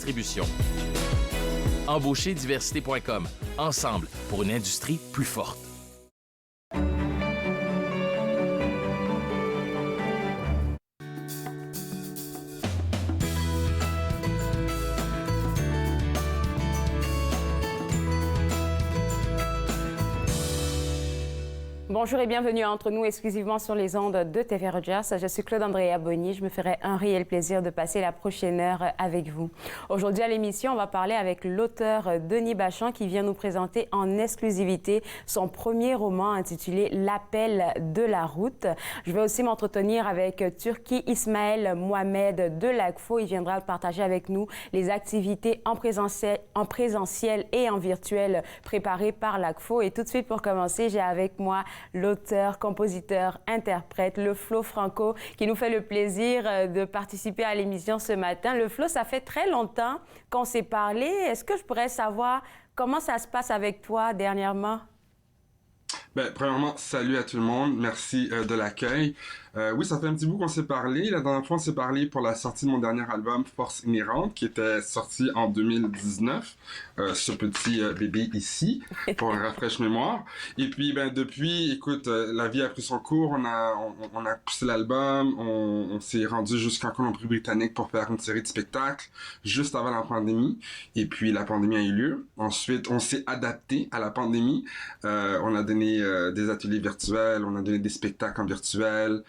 distribution. Embaucherdiversité.com. Ensemble pour une industrie plus forte. Bonjour et bienvenue à Entre nous, exclusivement sur les ondes de TV Rogers. Je suis Claude-Andrea Bonny. Je me ferai un réel plaisir de passer la prochaine heure avec vous. Aujourd'hui à l'émission, on va parler avec l'auteur Denis Bachand qui vient nous présenter en exclusivité son premier roman intitulé L'appel de la route. Je vais aussi m'entretenir avec Turki Ismaël Mohamed de l'ACFO. Il viendra partager avec nous les activités en présentiel et en virtuel préparées par l'ACFO. Et tout de suite, pour commencer, j'ai avec moi l'auteur, compositeur, interprète, le Flo Franco, qui nous fait le plaisir de participer à l'émission ce matin. Le Flo, ça fait très longtemps qu'on s'est parlé. Est-ce que je pourrais savoir comment ça se passe avec toi dernièrement? Ben, premièrement, salut à tout le monde. Merci de l'accueil. Oui, ça fait un petit bout qu'on s'est parlé. La dernière fois, on s'est parlé pour la sortie de mon dernier album, Force Inhérente, qui était sorti en 2019. Ce petit bébé ici, pour un rafraîche mémoire. Et puis, ben, depuis, écoute, la vie a pris son cours. On a poussé l'album. On s'est rendu jusqu'en Colombie-Britannique pour faire une série de spectacles, juste avant la pandémie. Et puis, la pandémie a eu lieu. Ensuite, on s'est adapté à la pandémie. On a donné des ateliers virtuels, on a donné des spectacles en virtuel.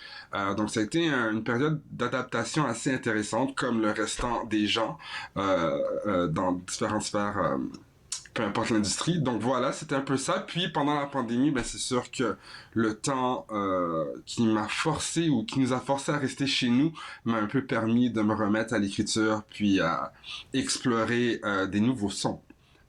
Donc, ça a été une période d'adaptation assez intéressante, comme le restant des gens dans différentes sphères, peu importe l'industrie. Donc voilà, c'était un peu ça. Puis pendant la pandémie, ben c'est sûr que le temps qui m'a forcé ou qui nous a forcé à rester chez nous m'a un peu permis de me remettre à l'écriture, puis à explorer des nouveaux sons.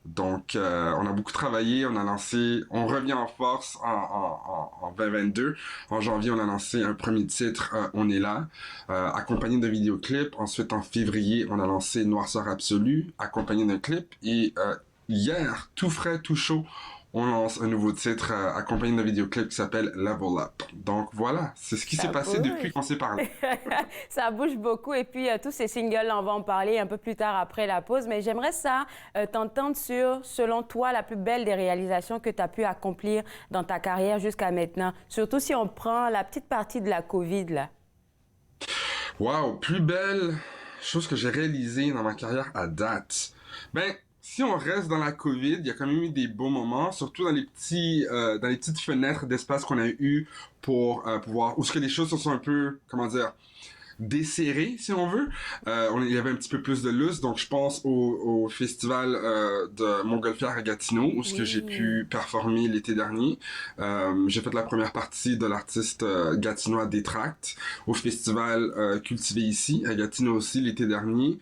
Donc, on a beaucoup travaillé, on revient en force en 2022. En janvier, on a lancé un premier titre, On est là, accompagné d'un vidéoclip. Ensuite, en février, on a lancé Noirceur absolue, accompagné d'un clip. Et hier, tout frais, tout chaud, on lance un nouveau titre accompagné d'un vidéoclip qui s'appelle Level Up. Donc voilà, c'est ce qui s'est passé depuis qu'on s'est parlé. Ça bouge beaucoup et puis tous ces singles, on va en parler un peu plus tard après la pause. Mais j'aimerais t'entendre sur, selon toi, la plus belle des réalisations que tu as pu accomplir dans ta carrière jusqu'à maintenant. Surtout si on prend la petite partie de la COVID, là. Wow, plus belle chose que j'ai réalisée dans ma carrière à date. Ben, si on reste dans la COVID, il y a quand même eu des beaux moments, surtout dans les petites fenêtres d'espace qu'on a eu pour pouvoir, où ce que les choses se sont un peu, comment dire, desserré, si on veut. Il y avait un petit peu plus de lustre, donc je pense au festival de Montgolfière à Gatineau, où ce que j'ai pu performer l'été dernier. J'ai fait la première partie de l'artiste gatinois Détracte au festival Cultivé ici, à Gatineau aussi l'été dernier.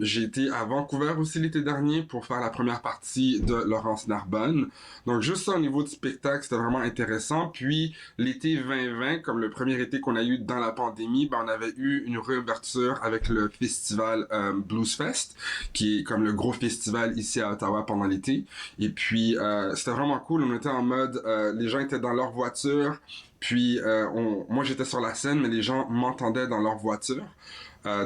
J'ai été à Vancouver aussi l'été dernier pour faire la première partie de Laurence Narbonne. Donc juste ça au niveau du spectacle, c'était vraiment intéressant. Puis l'été 2020, comme le premier été qu'on a eu dans la pandémie, ben on avait eu une réouverture avec le festival Blues Fest, qui est comme le gros festival ici à Ottawa pendant l'été. Et puis c'était vraiment cool. On était en mode, les gens étaient dans leur voiture. Puis moi j'étais sur la scène, mais les gens m'entendaient dans leur voiture.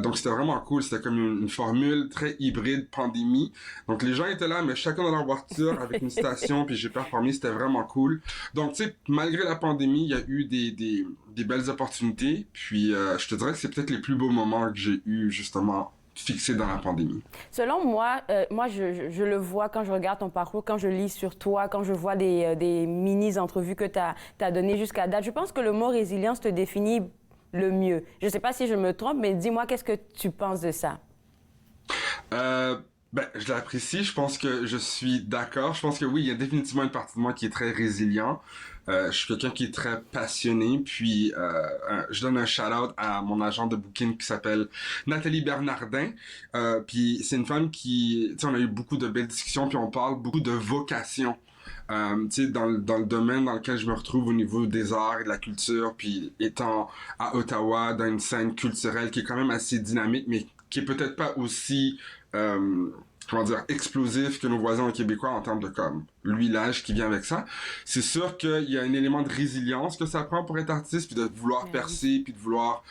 Donc c'était vraiment cool, c'était comme une formule très hybride pandémie. Donc les gens étaient là, mais chacun dans leur voiture avec une station, puis j'ai performé, c'était vraiment cool. Donc tu sais, malgré la pandémie, il y a eu des belles opportunités. Puis je te dirais que c'est peut-être les plus beaux moments que j'ai eu justement fixés dans la pandémie. Selon moi, je le vois quand je regarde ton parcours, quand je lis sur toi, quand je vois des mini-entrevues que tu as données jusqu'à date. Je pense que le mot résilience te définit le mieux. Je ne sais pas si je me trompe, mais dis-moi, qu'est-ce que tu penses de ça? Ben, je l'apprécie. Je pense que je suis d'accord. Je pense que oui, il y a définitivement une partie de moi qui est très résilient. Je suis quelqu'un qui est très passionné. Puis, je donne un shout-out à mon agent de booking qui s'appelle Nathalie Bernardin. Puis, c'est une femme qui, tu sais, on a eu beaucoup de belles discussions. Puis, on parle beaucoup de vocation. Tu sais, dans le domaine dans lequel je me retrouve au niveau des arts et de la culture, puis étant à Ottawa, dans une scène culturelle qui est quand même assez dynamique, mais qui est peut-être pas aussi comment dire, explosif que nos voisins québécois en termes de comme l'huilage qui vient avec ça. C'est sûr qu'il y a un élément de résilience que ça prend pour être artiste, puis de vouloir percer, puis de vouloir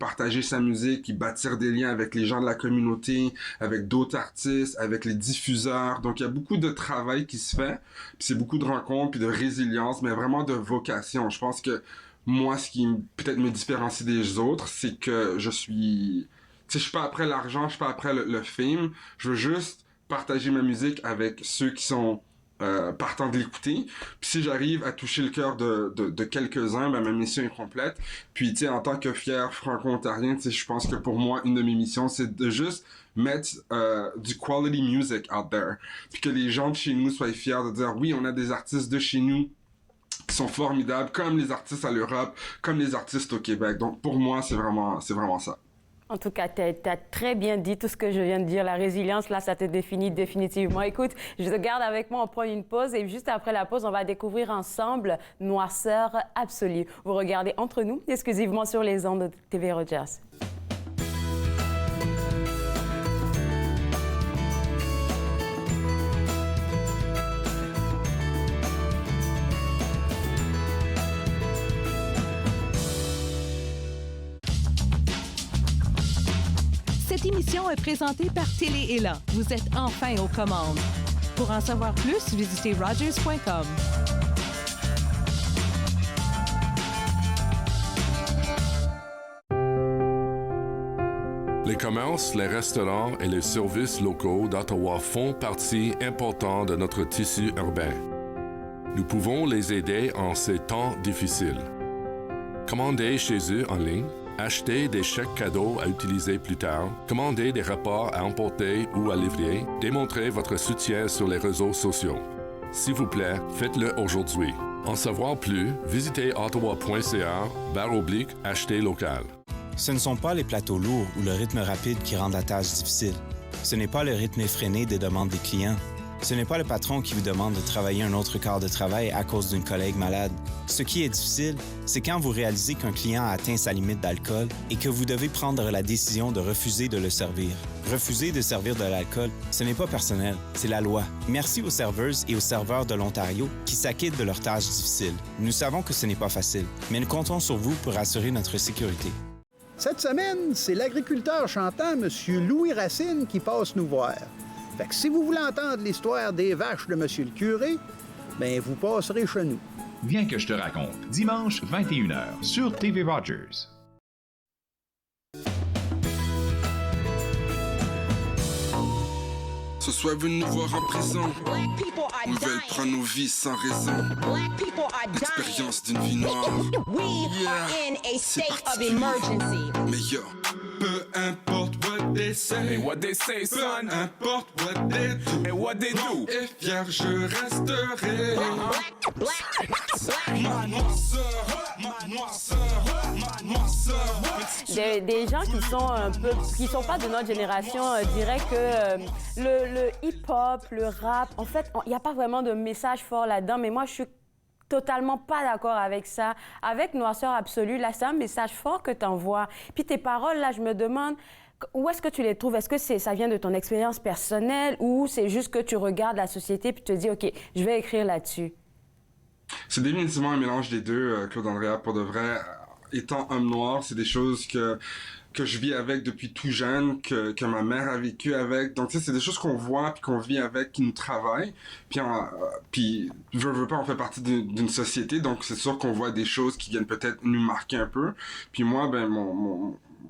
partager sa musique, puis bâtir des liens avec les gens de la communauté, avec d'autres artistes, avec les diffuseurs. Donc, il y a beaucoup de travail qui se fait, puis c'est beaucoup de rencontres, puis de résilience, mais vraiment de vocation. Je pense que moi, ce qui peut-être me différencie des autres, c'est que je suis... Tu sais, je suis pas après l'argent, je suis pas après le fame. Je veux juste partager ma musique avec ceux qui sont partants de l'écouter. Puis si j'arrive à toucher le cœur de quelques-uns, ben ma mission est complète. Puis tu sais, en tant que fier franco-ontarien, tu sais, je pense que pour moi, une de mes missions, c'est de juste mettre du quality music out there. Puis que les gens de chez nous soient fiers de dire, oui, on a des artistes de chez nous qui sont formidables, comme les artistes à l'Europe, comme les artistes au Québec. Donc pour moi, c'est vraiment ça. En tout cas, tu as très bien dit tout ce que je viens de dire. La résilience, là, ça te définit définitivement. Écoute, je te garde avec moi, on prend une pause et juste après la pause, on va découvrir ensemble Noirceur absolue. Vous regardez Entre nous, exclusivement sur les ondes de TV Rogers. Cette émission est présentée par Télé Élan. Vous êtes enfin aux commandes. Pour en savoir plus, visitez rogers.com. Les commerces, les restaurants et les services locaux d'Ottawa font partie importante de notre tissu urbain. Nous pouvons les aider en ces temps difficiles. Commandez chez eux en ligne, achetez des chèques cadeaux à utiliser plus tard, commandez des repas à emporter ou à livrer, démontrez votre soutien sur les réseaux sociaux. S'il vous plaît, faites-le aujourd'hui. En savoir plus, visitez ottawa.ca/acheter local. Ce ne sont pas les plateaux lourds ou le rythme rapide qui rendent la tâche difficile. Ce n'est pas le rythme effréné des demandes des clients. Ce n'est pas le patron qui vous demande de travailler un autre quart de travail à cause d'une collègue malade. Ce qui est difficile, c'est quand vous réalisez qu'un client a atteint sa limite d'alcool et que vous devez prendre la décision de refuser de le servir. Refuser de servir de l'alcool, ce n'est pas personnel, c'est la loi. Merci aux serveuses et aux serveurs de l'Ontario qui s'acquittent de leurs tâches difficiles. Nous savons que ce n'est pas facile, mais nous comptons sur vous pour assurer notre sécurité. Cette semaine, c'est l'agriculteur chantant M. Louis Racine qui passe nous voir. Fait que si vous voulez entendre l'histoire des vaches de M. le curé, ben vous passerez chez nous. Viens que je te raconte, dimanche 21h sur TV Rogers. Ce soir, veulent nous voir en prison. Ils veulent prendre nos vies sans raison. L'expérience d'une vie noire. C'est particulier. Mais yo, peu importe what they say. And what they say, son. Peu importe what they do. And what they do. Et fier, je resterai. Ma noirceur, ma noirceur, ma noirceur. Des gens qui sont un peu, qui sont pas de notre génération diraient que le hip-hop, le rap, en fait, il n'y a pas vraiment de message fort là-dedans, mais moi, je suis totalement pas d'accord avec ça. Avec Noirceur absolue, là, c'est un message fort que tu envoies. Puis tes paroles, là, je me demande, où est-ce que tu les trouves? Est-ce que ça vient de ton expérience personnelle ou c'est juste que tu regardes la société puis tu te dis, OK, je vais écrire là-dessus? C'est définitivement un mélange des deux, Claude Andrea, pour de vrai. Étant homme noir, c'est des choses que je vis avec depuis tout jeune, que ma mère a vécu avec. Donc, tu sais, c'est des choses qu'on voit puis qu'on vit avec, qui nous travaillent. Puis veux pas, on fait partie d'une société, donc c'est sûr qu'on voit des choses qui viennent peut-être nous marquer un peu. Puis moi, ben,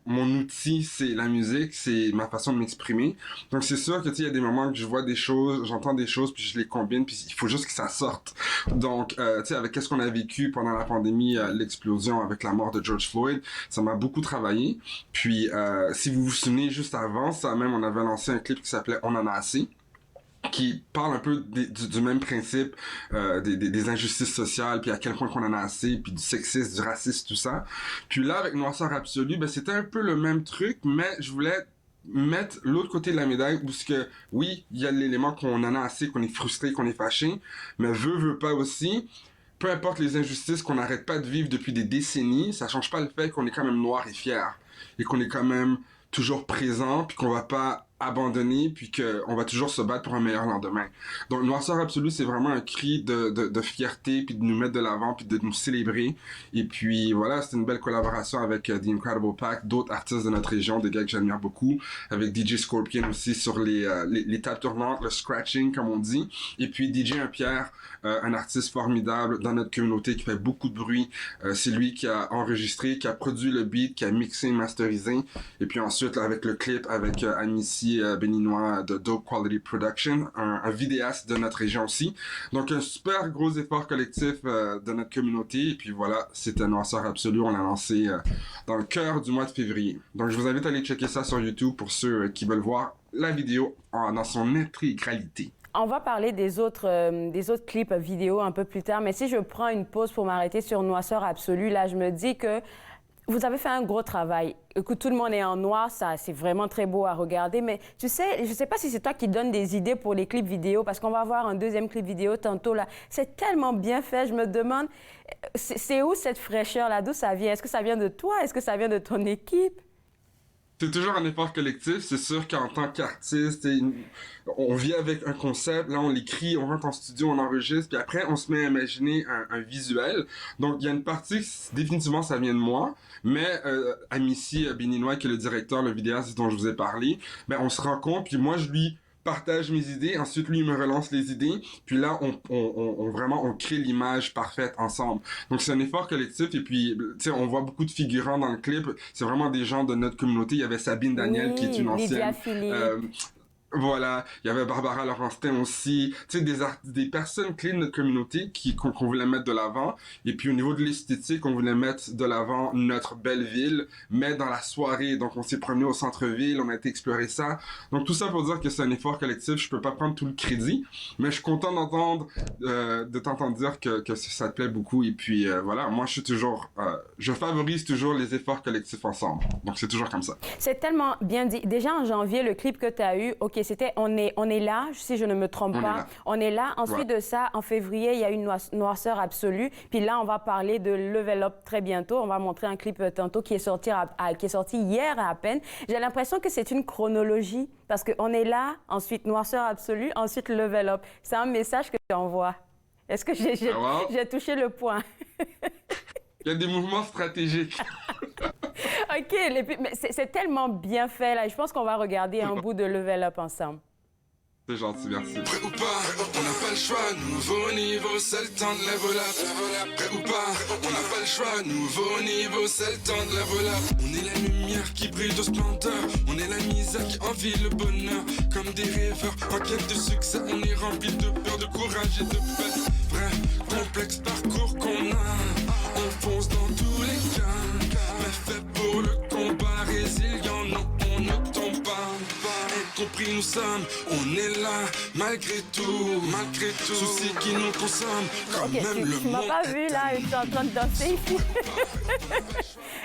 mon outil, c'est la musique, c'est ma façon de m'exprimer. Donc c'est sûr que tu sais, il y a des moments que je vois des choses, j'entends des choses, puis je les combine, puis il faut juste que ça sorte. Donc, tu sais, avec qu'est-ce qu'on a vécu pendant la pandémie, l'explosion avec la mort de George Floyd, ça m'a beaucoup travaillé. Puis, si vous vous souvenez, juste avant ça même, on avait lancé un clip qui s'appelait On en a assez, qui parle un peu du même principe, des injustices sociales, puis à quel point qu'on en a assez, puis du sexisme, du racisme, tout ça. Puis là, avec Noirceur absolue, ben c'était un peu le même truc, mais je voulais mettre l'autre côté de la médaille, où ce que, oui, il y a l'élément qu'on en a assez, qu'on est frustré, qu'on est fâché, mais veut pas aussi. Peu importe les injustices qu'on n'arrête pas de vivre depuis des décennies, ça change pas le fait qu'on est quand même noir et fier, et qu'on est quand même toujours présent, puis qu'on va pas abandonner, puis qu'on va toujours se battre pour un meilleur lendemain. Donc, Noirceur Absolue, c'est vraiment un cri de fierté, puis de nous mettre de l'avant, puis de nous célébrer. Et puis, voilà, c'est une belle collaboration avec The Incredible Pack, d'autres artistes de notre région, des gars que j'admire beaucoup, avec DJ Scorpion aussi sur les tables tournantes, le scratching, comme on dit. Et puis, DJ Pierre, un artiste formidable dans notre communauté qui fait beaucoup de bruit. C'est lui qui a enregistré, qui a produit le beat, qui a mixé, masterisé. Et puis ensuite, là, avec le clip, avec Amici béninois de Dope Quality Production, un vidéaste de notre région aussi. Donc un super gros effort collectif de notre communauté. Et puis voilà, c'était Noirceur Absolue. On l'a lancé dans le cœur du mois de février. Donc je vous invite à aller checker ça sur YouTube pour ceux qui veulent voir la vidéo dans son intégralité. On va parler des autres clips vidéo un peu plus tard, mais si je prends une pause pour m'arrêter sur Noirceur Absolue, là, je me dis que vous avez fait un gros travail. Écoute, tout le monde est en noir, ça, c'est vraiment très beau à regarder, mais tu sais, je sais pas si c'est toi qui donne des idées pour les clips vidéo, parce qu'on va avoir un deuxième clip vidéo tantôt, là. C'est tellement bien fait, je me demande, c'est où cette fraîcheur-là? D'où ça vient? Est-ce que ça vient de toi? Est-ce que ça vient de ton équipe? C'est toujours un effort collectif. C'est sûr qu'en tant qu'artiste, on vit avec un concept. Là, on l'écrit, on rentre en studio, on enregistre, puis après, on se met à imaginer un visuel. Donc, il y a une partie, définitivement, ça vient de moi. Mais Amici béninois, qui est le directeur, le vidéaste dont je vous ai parlé, ben, on se rend compte, puis moi, je lui partage mes idées, ensuite lui il me relance les idées, puis là on crée l'image parfaite ensemble. Donc c'est un effort collectif, et puis tu sais, on voit beaucoup de figurants dans le clip, c'est vraiment des gens de notre communauté. Il y avait Sabine Daniel, qui est une ancienne, voilà, il y avait Barbara Laurenstein aussi, tu sais, des personnes clés de notre communauté qu'on voulait mettre de l'avant. Et puis au niveau de l'esthétique, on voulait mettre de l'avant notre belle ville, mais dans la soirée. Donc on s'est promené au centre-ville, on a été explorer ça. Donc tout ça pour dire que c'est un effort collectif. Je peux pas prendre tout le crédit, mais je suis content de t'entendre dire que ça te plaît beaucoup. Et puis voilà, moi je favorise toujours les efforts collectifs ensemble. Donc c'est toujours comme ça. C'est tellement bien dit. Déjà en janvier, le clip que tu as eu, OK, c'était on est là, si je ne me trompe pas. On est là. Ensuite de ça, en février, il y a une Noirceur Absolue. Puis là, on va parler de Level Up très bientôt. On va montrer un clip tantôt qui est sorti hier à peine. J'ai l'impression que c'est une chronologie parce qu'on est là, ensuite Noirceur Absolue, ensuite Level Up. C'est un message que tu envoies. Est-ce que j'ai touché le point? Il y a des mouvements stratégiques. OK, mais c'est tellement bien fait, là. Je pense qu'on va regarder un bout de Level Up ensemble. C'est gentil, merci. Prêt ou pas, on n'a pas le choix, nouveau niveau, c'est le temps de level up. Prêt ou pas, on n'a pas le choix, nouveau niveau, c'est le temps de level up. On est la lumière qui brille de splendeur, on est la misère qui envie le bonheur. Comme des rêveurs en quête de succès, on est rempli de peur, de courage et de paix. Vrai, complexe parcours qu'on a, on fonce dans tous les cas. Mais fait pour le combat, résilient, non, on ne tombe pas. Compris, nous sommes, on est là, malgré tout, soucis qui nous consomment, quand même le tu m'as pas vu là, je suis en train de danser ici.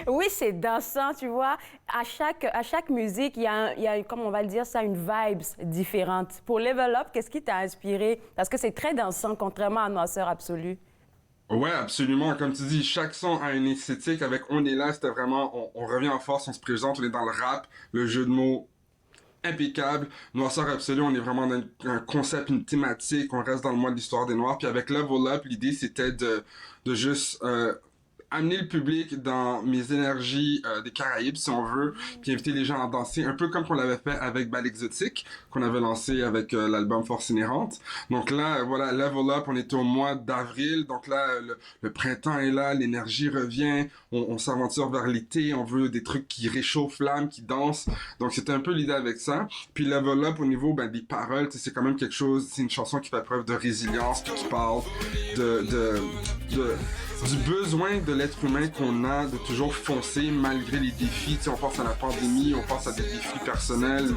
Oui, c'est dansant, tu vois. À chaque musique, il y a, comme on va le dire ça, une vibes différente. Pour Level Up, qu'est-ce qui t'a inspiré? Parce que c'est très dansant, contrairement à Noirceur Absolue. Ouais, absolument. Comme tu dis, chaque son a une esthétique. Avec On est là, c'était vraiment, on revient en force, on se présente, on est dans le rap, le jeu de mots impeccable. Noirceur Absolue, on est vraiment dans un concept, une thématique, on reste dans le mois de l'histoire des Noirs. Puis avec Level Up, l'idée c'était de juste amener le public dans mes énergies des Caraïbes, si on veut, puis inviter les gens à danser, un peu comme qu'on l'avait fait avec Bal Exotique, qu'on avait lancé avec l'album Force Inhérente. Donc là, voilà, Level Up, on était au mois d'avril, donc là, le printemps est là, l'énergie revient, on s'aventure vers l'été, on veut des trucs qui réchauffent l'âme, qui dansent. Donc c'était un peu l'idée avec ça. Puis Level Up, au niveau des paroles, c'est quand même quelque chose, c'est une chanson qui fait preuve de résilience, qui parle du besoin de l'être humain qu'on a de toujours foncer malgré les défis. T'sais, on pense à la pandémie, on pense à des défis personnels,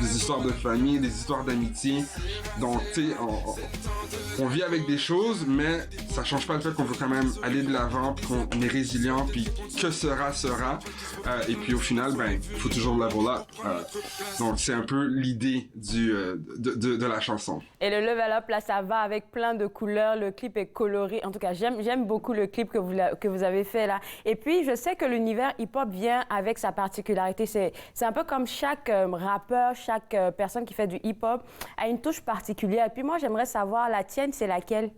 des histoires de famille, des histoires d'amitié. Donc, tu sais, on vit avec des choses, mais ça change pas le fait qu'on veut quand même aller de l'avant, puis qu'on est résilient, puis que sera. Et puis au final, il faut toujours level up. Donc, c'est un peu l'idée de la chanson. Et le Level Up, là, ça va avec plein de couleurs. Le clip est coloré. En tout cas, j'aime beaucoup le clip que vous avez fait là. Et puis, je sais que l'univers hip-hop vient avec sa particularité. C'est un peu comme chaque rappeur, chaque personne qui fait du hip-hop a une touche particulière. Et puis moi, j'aimerais savoir, la tienne, c'est laquelle?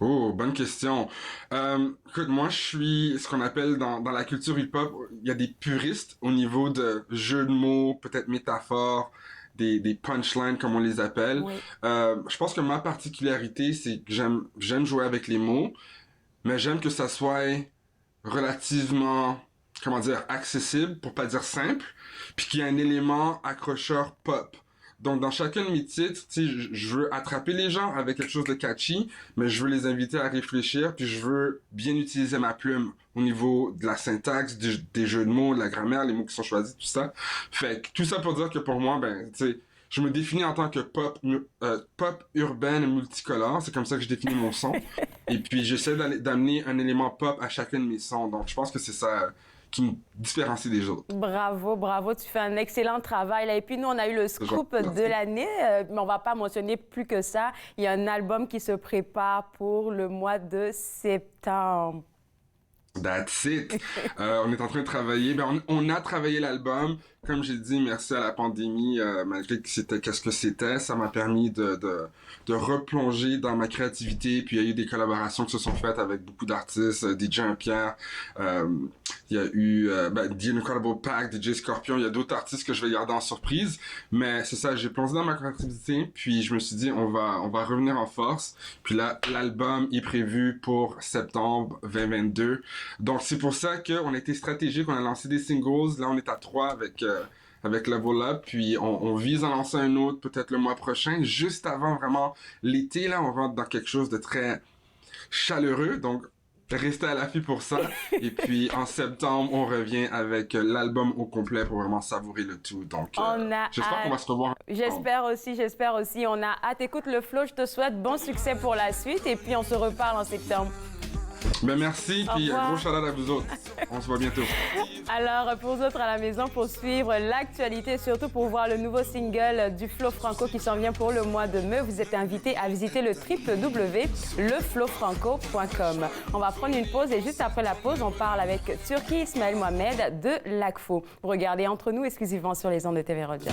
Oh, bonne question. Écoute, moi, je suis ce qu'on appelle dans la culture hip-hop, il y a des puristes au niveau de jeux de mots, peut-être métaphores, des punchlines comme on les appelle. Oui. Je pense que ma particularité, c'est que j'aime jouer avec les mots, mais j'aime que ça soit relativement, comment dire, accessible, pour pas dire simple, puis qu'il y a un élément accrocheur pop. Donc, dans chacun de mes titres, tu sais, je veux attraper les gens avec quelque chose de catchy, mais je veux les inviter à réfléchir, puis je veux bien utiliser ma plume au niveau de la syntaxe, des jeux de mots, de la grammaire, les mots qui sont choisis, tout ça. Fait que tout ça pour dire que pour moi, ben, tu sais, je me définis en tant que pop urbaine multicolore, c'est comme ça que je définis mon son. Et puis, j'essaie d'amener un élément pop à chacun de mes sons. Donc, je pense que c'est ça qui me différencie des autres. Bravo, bravo, tu fais un excellent travail là. Et puis nous, on a eu le scoop de l'année, mais on va pas mentionner plus que ça. Il y a un album qui se prépare pour le mois de septembre. That's it. On est en train de travailler. Ben, on a travaillé l'album. Comme j'ai dit, merci à la pandémie, malgré que c'était qu'est-ce que c'était, ça m'a permis de replonger dans ma créativité. Puis il y a eu des collaborations qui se sont faites avec beaucoup d'artistes, DJ Pierre, il y a eu The Incredible Pack, DJ Scorpion, il y a d'autres artistes que je vais garder en surprise. Mais c'est ça, j'ai plongé dans ma créativité, puis je me suis dit on va revenir en force. Puis là, l'album est prévu pour septembre 2022. Donc c'est pour ça qu'on a été stratégique, on a lancé des singles. Là, on est à 3 avec Level Up, puis on vise à lancer un autre peut-être le mois prochain, juste avant vraiment l'été. Là, on rentre dans quelque chose de très chaleureux, donc restez à l'affût pour ça. Et puis en septembre, on revient avec l'album au complet pour vraiment savourer le tout. Donc j'espère qu'on va se revoir. J'espère aussi. On a hâte. Écoute, le flow, je te souhaite bon succès pour la suite et puis on se reparle en septembre. Ben merci, puis gros shout-out à vous autres. On se voit bientôt. Alors, pour vous autres à la maison, pour suivre l'actualité, surtout pour voir le nouveau single du Flow Franco qui s'en vient pour le mois de mai, vous êtes invités à visiter le www.leflowfranco.com. On va prendre une pause et juste après la pause, on parle avec Turki Ismaël Mohamed de l'ACFO. Vous regardez Entre nous exclusivement sur les ondes de TV Rogers.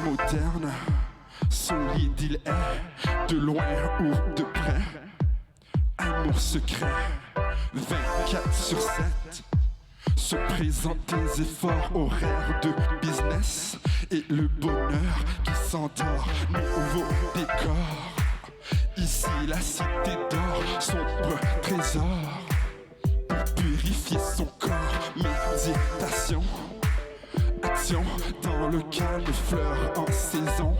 Moderne, solide il est, de loin ou de près. Amour secret, 24/7. Se présente des efforts, horaires de business. Et le bonheur qui s'endort, nouveau décor. Ici la cité d'or, sombre trésor. Pour purifier son corps, méditation. Action dans le calme, fleurs en saison.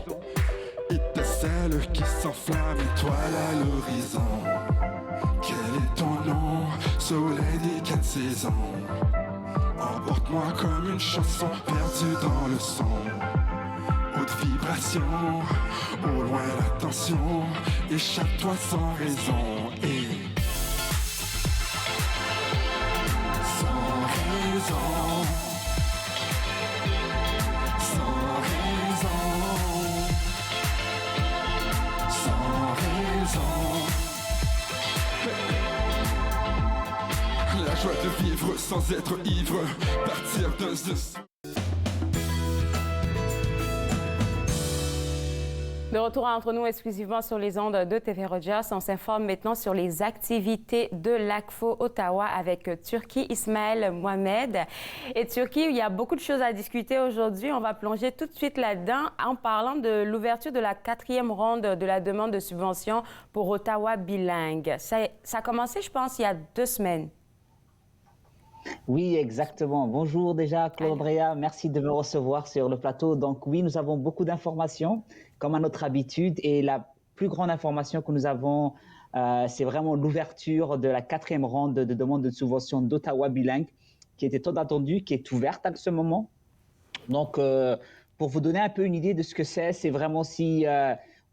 Étincelle qui s'enflamme, étoile à l'horizon. Quel est ton nom, soleil des 4 saisons? Emporte-moi comme une chanson perdue dans le son. Haute vibration, au loin l'attention. Échappe-toi sans raison et sans raison. La joie de vivre sans être ivre, partir d'un De retour Entre nous exclusivement sur les ondes de TV Rogers, on s'informe maintenant sur les activités de l'ACFO Ottawa avec Turki Ismaël Mohamed. Et Turki, il y a beaucoup de choses à discuter aujourd'hui. On va plonger tout de suite là-dedans en parlant de l'ouverture de la 4e ronde de la demande de subvention pour Ottawa bilingue. Ça a commencé, je pense, il y a 2 semaines. Oui, exactement. Bonjour déjà, Claude Andrea. Merci de me recevoir sur le plateau. Donc oui, nous avons beaucoup d'informations, comme à notre habitude. Et la plus grande information que nous avons, c'est vraiment l'ouverture de la 4e ronde de demande de subvention d'Ottawa Bilingue, qui était tant attendue, qui est ouverte à ce moment. Donc, pour vous donner un peu une idée de ce que c'est vraiment si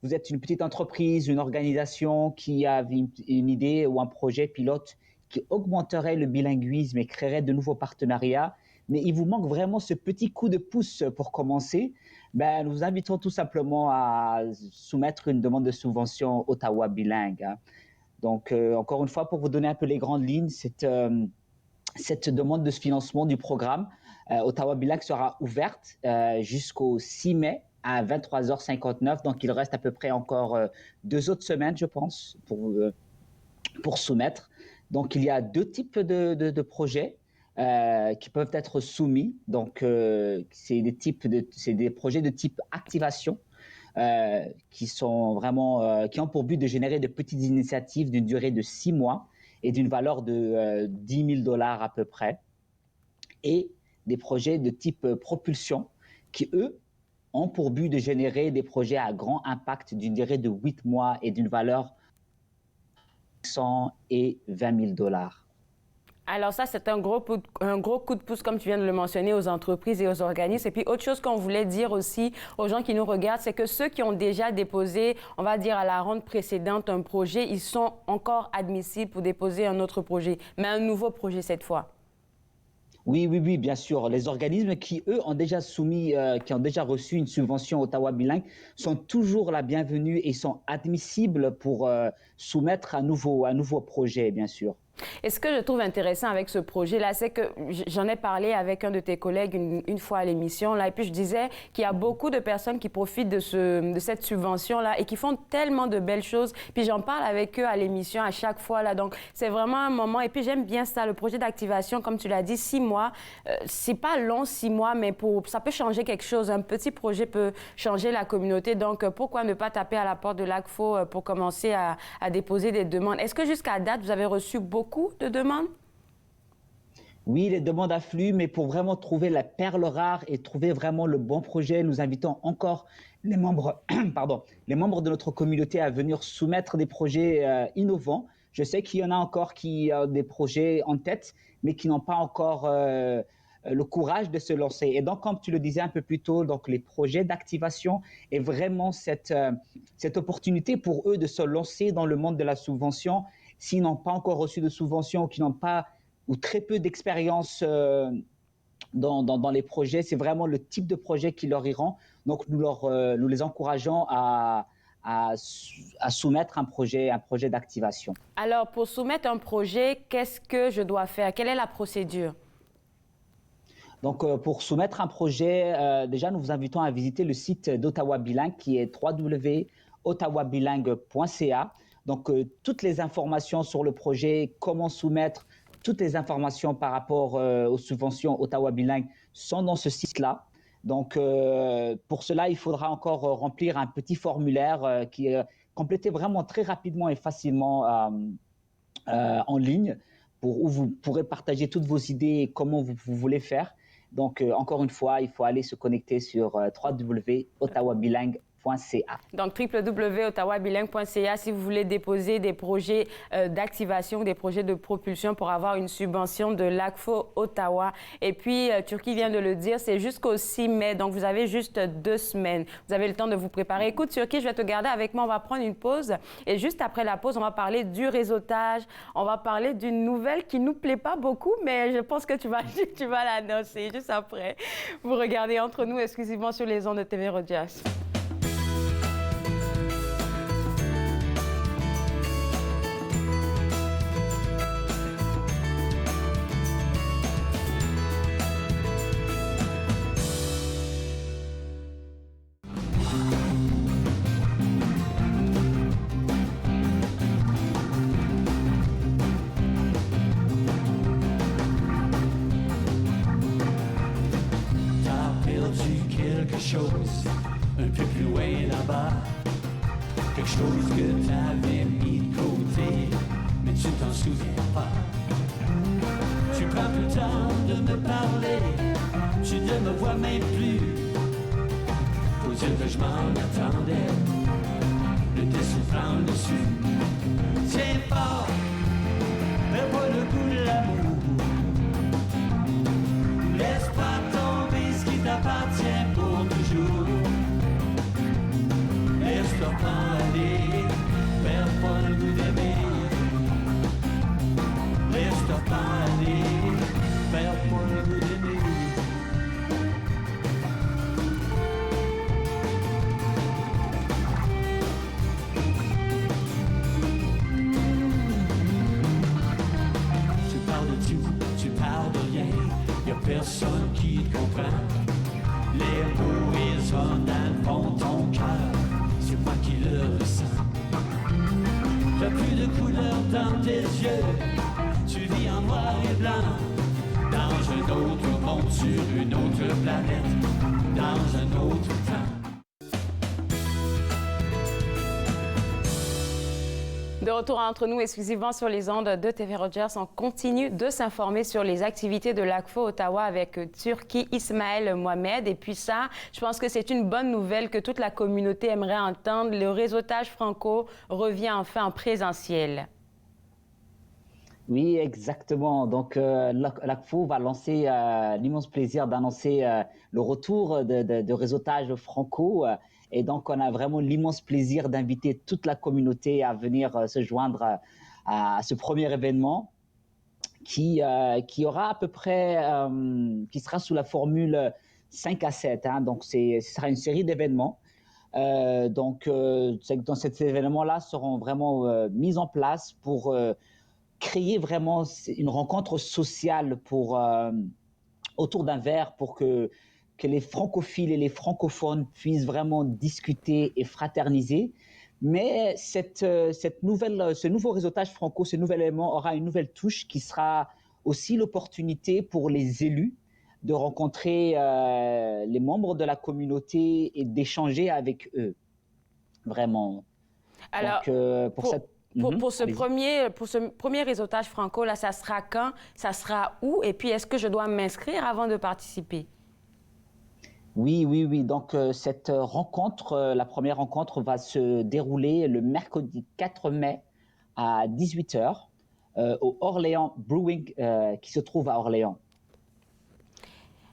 vous êtes une petite entreprise, une organisation qui a une idée ou un projet pilote qui augmenterait le bilinguisme et créerait de nouveaux partenariats, mais il vous manque vraiment ce petit coup de pouce pour commencer, nous vous invitons tout simplement à soumettre une demande de subvention Ottawa Bilingue. Hein. Donc, encore une fois, pour vous donner un peu les grandes lignes, cette demande de financement du programme Ottawa Bilingue sera ouverte jusqu'au 6 mai à 23h59. Donc, il reste à peu près encore 2 autres semaines, je pense, pour soumettre. Donc, il y a 2 types de projets qui peuvent être soumis. Donc, c'est des projets de type activation qui ont pour but de générer de petites initiatives d'une durée de 6 mois et d'une valeur de $10 000 à peu près. Et des projets de type propulsion qui, eux, ont pour but de générer des projets à grand impact d'une durée de 8 mois et d'une valeur de $100 et $20 000. Alors ça, c'est un gros coup de pouce, comme tu viens de le mentionner, aux entreprises et aux organismes. Et puis, autre chose qu'on voulait dire aussi aux gens qui nous regardent, c'est que ceux qui ont déjà déposé, on va dire à la ronde précédente, un projet, ils sont encore admissibles pour déposer un autre projet, mais un nouveau projet cette fois. Oui, bien sûr. Les organismes qui, eux, ont déjà qui ont déjà reçu une subvention Ottawa Bilingue sont toujours la bienvenue et sont admissibles pour soumettre un nouveau projet, bien sûr. Et ce que je trouve intéressant avec ce projet-là, c'est que j'en ai parlé avec un de tes collègues une fois à l'émission, là, et puis je disais qu'il y a beaucoup de personnes qui profitent de cette subvention-là et qui font tellement de belles choses. Puis j'en parle avec eux à l'émission à chaque fois, là. Donc, c'est vraiment un moment. Et puis, j'aime bien ça, le projet d'activation, comme tu l'as dit, 6 mois. C'est pas long, 6 mois, mais ça peut changer quelque chose. Un petit projet peut changer la communauté. Donc, pourquoi ne pas taper à la porte de l'ACFO pour commencer à déposer des demandes? Est-ce que jusqu'à date, vous avez reçu beaucoup de demandes? Oui, les demandes affluent, mais pour vraiment trouver la perle rare et trouver vraiment le bon projet, nous invitons encore les membres, les membres de notre communauté à venir soumettre des projets innovants. Je sais qu'il y en a encore qui ont des projets en tête, mais qui n'ont pas encore le courage de se lancer. Et donc, comme tu le disais un peu plus tôt, donc les projets d'activation est vraiment cette opportunité pour eux de se lancer dans le monde de la subvention. S'ils n'ont pas encore reçu de subvention ou qui n'ont pas ou très peu d'expérience dans les projets, c'est vraiment le type de projet qui leur iront. Donc, nous les encourageons à soumettre un projet d'activation. Alors, pour soumettre un projet, qu'est-ce que je dois faire? Quelle est la procédure? Donc, pour soumettre un projet, déjà, nous vous invitons à visiter le site d'Ottawa Bilingue qui est www.ottawabilingue.ca. Donc, toutes les informations sur le projet, comment soumettre, toutes les informations par rapport aux subventions Ottawa Bilingue sont dans ce site-là. Donc, pour cela, il faudra encore remplir un petit formulaire qui est complété vraiment très rapidement et facilement en ligne où vous pourrez partager toutes vos idées et comment vous voulez faire. Donc, encore une fois, il faut aller se connecter sur www.ottawabilingue.ca. Donc, www.ottawabilingue.ca si vous voulez déposer des projets d'activation, des projets de propulsion pour avoir une subvention de l'ACFO Ottawa. Et puis, Turki vient de le dire, c'est jusqu'au 6 mai, donc vous avez juste 2 semaines. Vous avez le temps de vous préparer. Écoute, Turki, je vais te garder avec moi, on va prendre une pause. Et juste après la pause, on va parler du réseautage, on va parler d'une nouvelle qui ne nous plaît pas beaucoup, mais je pense que tu vas l'annoncer juste après. Vous regardez Entre nous exclusivement sur les ondes de TV Rogers. Un peu plus loin là-bas, quelque chose que t'avais mis de côté, mais tu t'en souviens pas. Tu prends plus le temps de me parler, tu ne me vois même plus. Faut dire que je m'en attendais, le te soufflant dessus. Tiens fort, perds pas le goût de l'amour. Laisse pas tomber ce qui t'appartient pour toujours. Laisse-toi pas aller, perds pas le goût d'aimer. Laisse-toi pas aller, perds pas le goût d'aimer. Tu parles de tout, tu parles de rien, y'a personne qui te comprend. Les mots résonnent dans le fond de ton cœur, c'est moi qui le ressens. T'as plus de couleur dans tes yeux, tu vis en noir et blanc. Dans un autre monde, sur une autre planète, dans un autre temps. De retour entre nous exclusivement sur les ondes de TV Rogers, on continue de s'informer sur les activités de l'ACFO Ottawa avec Turki Ismaël Mohamed. Et puis ça, je pense que c'est une bonne nouvelle que toute la communauté aimerait entendre. Le réseautage franco revient enfin en présentiel. Oui, exactement. Donc, l'ACFO va lancer l'immense plaisir d'annoncer le retour de réseautage franco. Et donc, on a vraiment l'immense plaisir d'inviter toute la communauté à venir se joindre à ce premier événement qui aura à peu près, qui sera sous la formule 5 à 7. Hein. Donc, ce sera une série d'événements. Dans cet événement-là seront vraiment mis en place pour créer vraiment une rencontre sociale autour d'un verre pour que les francophiles et les francophones puissent vraiment discuter et fraterniser. Mais ce nouveau réseautage franco, ce nouvel élément aura une nouvelle touche qui sera aussi l'opportunité pour les élus de rencontrer les membres de la communauté et d'échanger avec eux. Vraiment. Alors, donc, pour ce premier réseautage franco, là, ça sera quand? Ça sera où? Et puis, est-ce que je dois m'inscrire avant de participer? Oui. Donc, cette rencontre, la première rencontre va se dérouler le mercredi 4 mai à 18h au Orléans Brewing qui se trouve à Orléans.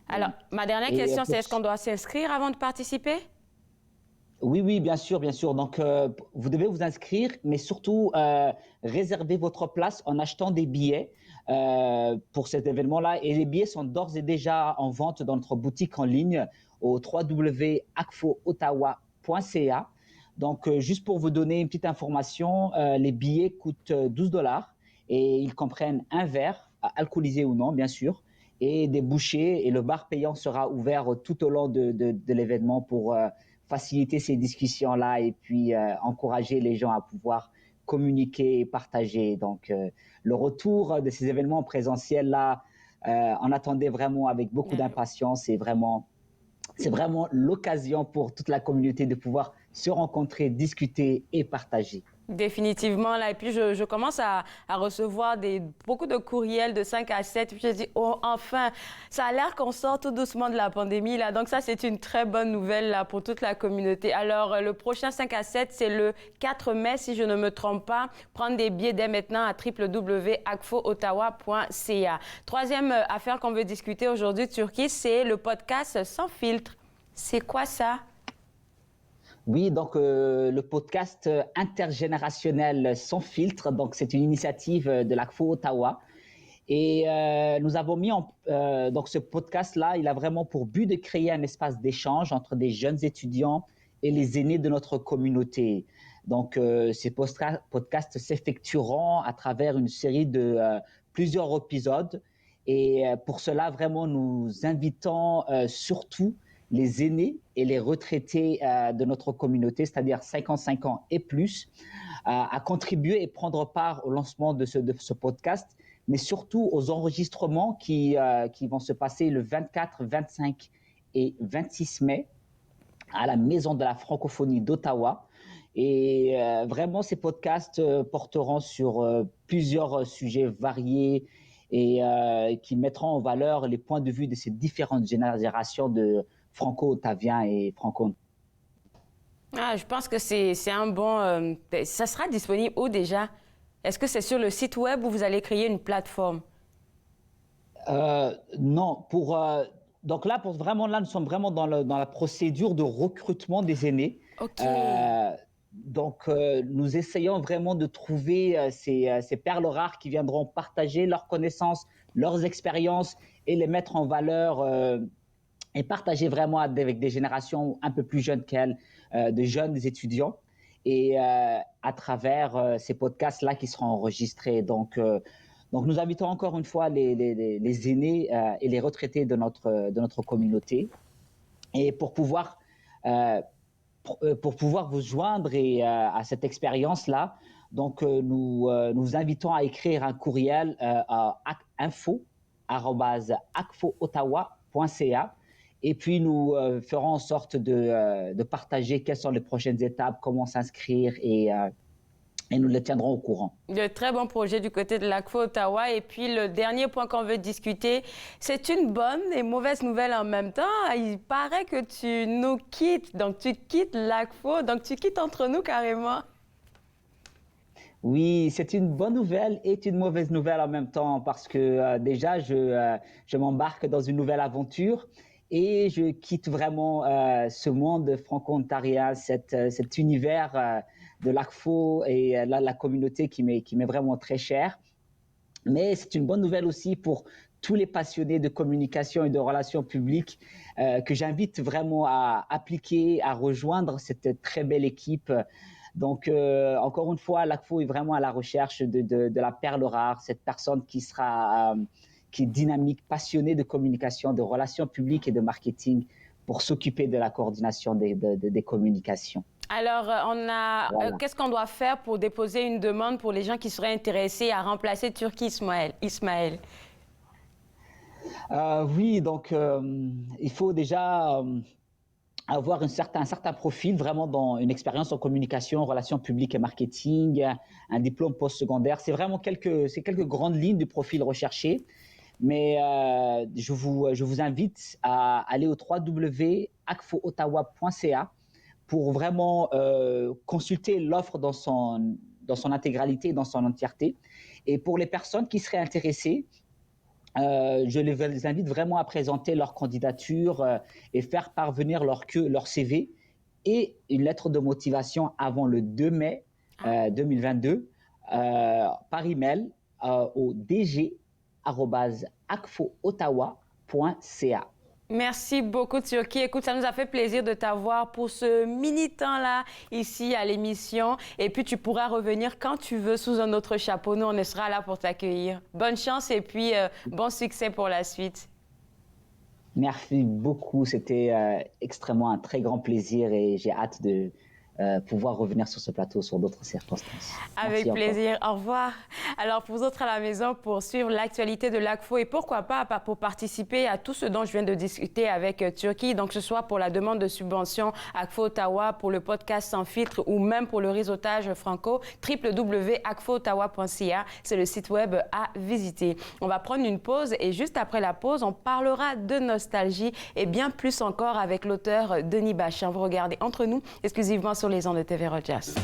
Alors, ma dernière question, c'est est-ce qu'on doit s'inscrire avant de participer? Oui, bien sûr. Donc, vous devez vous inscrire, mais surtout réserver votre place en achetant des billets pour cet événement-là. Et les billets sont d'ores et déjà en vente dans notre boutique en ligne au www.acfoottawa.ca. Donc, juste pour vous donner une petite information, les billets coûtent $12 et ils comprennent un verre, alcoolisé ou non, bien sûr, et des bouchées. Et le bar payant sera ouvert tout au long de l'événement pour faciliter ces discussions-là et puis encourager les gens à pouvoir communiquer et partager. Donc, le retour de ces événements présentiels-là, on attendait vraiment avec beaucoup d'impatience et c'est vraiment l'occasion pour toute la communauté de pouvoir se rencontrer, discuter et partager. Définitivement, là. Et puis, je commence à recevoir beaucoup de courriels de 5 à 7. Puis, je dis, oh, enfin, ça a l'air qu'on sort tout doucement de la pandémie, là. Donc, ça, c'est une très bonne nouvelle, là, pour toute la communauté. Alors, le prochain 5 à 7, c'est le 4 mai, si je ne me trompe pas. Prendre des billets dès maintenant à www.acfoottawa.ca. Troisième affaire qu'on veut discuter aujourd'hui, Turki, c'est le podcast Sans filtre. C'est quoi ça? Oui, donc le podcast intergénérationnel Sans filtre, donc c'est une initiative de l'ACFO Ottawa. Et nous avons mis donc ce podcast-là, il a vraiment pour but de créer un espace d'échange entre des jeunes étudiants et les aînés de notre communauté. Donc ces podcasts s'effectueront à travers une série de plusieurs épisodes. Et pour cela, vraiment, nous invitons surtout les aînés et les retraités de notre communauté, c'est-à-dire 55 ans et plus, à contribuer et prendre part au lancement de ce podcast, mais surtout aux enregistrements qui vont se passer le 24, 25 et 26 mai à la Maison de la Francophonie d'Ottawa. Et vraiment, ces podcasts porteront sur plusieurs sujets variés et qui mettront en valeur les points de vue de ces différentes générations de franco-ottaviens et franco. Ah, je pense que c'est un bon... ça sera disponible où déjà? Est-ce que c'est sur le site web où vous allez créer une plateforme? Non, donc là, nous sommes vraiment dans la procédure de recrutement des aînés. OK. Donc, nous essayons vraiment de trouver ces perles rares qui viendront partager leurs connaissances, leurs expériences et les mettre en valeur et partager vraiment avec des générations un peu plus jeunes qu'elles, de jeunes étudiants, et à travers ces podcasts-là qui seront enregistrés. Donc, nous invitons encore une fois les aînés et les retraités de notre communauté. Et pour pouvoir vous joindre à cette expérience-là, donc nous vous invitons à écrire un courriel à info@acfoottawa.ca, et puis nous ferons en sorte de partager quelles sont les prochaines étapes, comment s'inscrire, et nous les tiendrons au courant. De très bons projets du côté de l'ACFO Ottawa. Et puis, le dernier point qu'on veut discuter, c'est une bonne et mauvaise nouvelle en même temps. Il paraît que tu nous quittes, donc tu quittes l'ACFO, donc tu quittes entre nous carrément. Oui, c'est une bonne nouvelle et une mauvaise nouvelle en même temps, parce que déjà, je m'embarque dans une nouvelle aventure et je quitte vraiment ce monde franco-ontarien, cet univers de l'ACFO et la communauté qui m'est vraiment très chère. Mais c'est une bonne nouvelle aussi pour tous les passionnés de communication et de relations publiques que j'invite vraiment à appliquer, à rejoindre cette très belle équipe. Donc, encore une fois, l'ACFO est vraiment à la recherche de la perle rare, cette personne qui est dynamique, passionnée de communication, de relations publiques et de marketing, pour s'occuper de la coordination des communications. Alors, Voilà. qu'est-ce qu'on doit faire pour déposer une demande pour les gens qui seraient intéressés à remplacer Turki Ismaël? Oui, donc il faut déjà avoir un certain profil, vraiment dans une expérience en communication, relations publiques et marketing, un diplôme postsecondaire. C'est vraiment quelques grandes lignes du profil recherché. Mais je vous invite à aller au www.acfoottawa.ca pour vraiment consulter l'offre dans son intégralité, dans son entièreté. Et pour les personnes qui seraient intéressées, je les invite vraiment à présenter leur candidature et faire parvenir leur CV et une lettre de motivation avant le 2 mai 2022 par email au dg@acfoottawa.ca. Merci beaucoup, Turki. Écoute, ça nous a fait plaisir de t'avoir pour ce mini-temps-là ici à l'émission. Et puis, tu pourras revenir quand tu veux sous un autre chapeau. Nous, on sera là pour t'accueillir. Bonne chance et puis bon succès pour la suite. Merci beaucoup. C'était extrêmement un très grand plaisir et j'ai hâte de pouvoir revenir sur ce plateau sur d'autres circonstances. Avec plaisir. Au revoir. Alors, pour vous autres à la maison, pour suivre l'actualité de l'ACFO et pourquoi pas pour participer à tout ce dont je viens de discuter avec Turki, donc que ce soit pour la demande de subvention ACFO Ottawa, pour le podcast Sans filtre ou même pour le réseautage franco, www.acfoottawa.ca, c'est le site web à visiter. On va prendre une pause et juste après la pause, on parlera de nostalgie et bien plus encore avec l'auteur Denis Bachin. Vous regardez Entre nous, exclusivement sur les ondes de TV Rogers.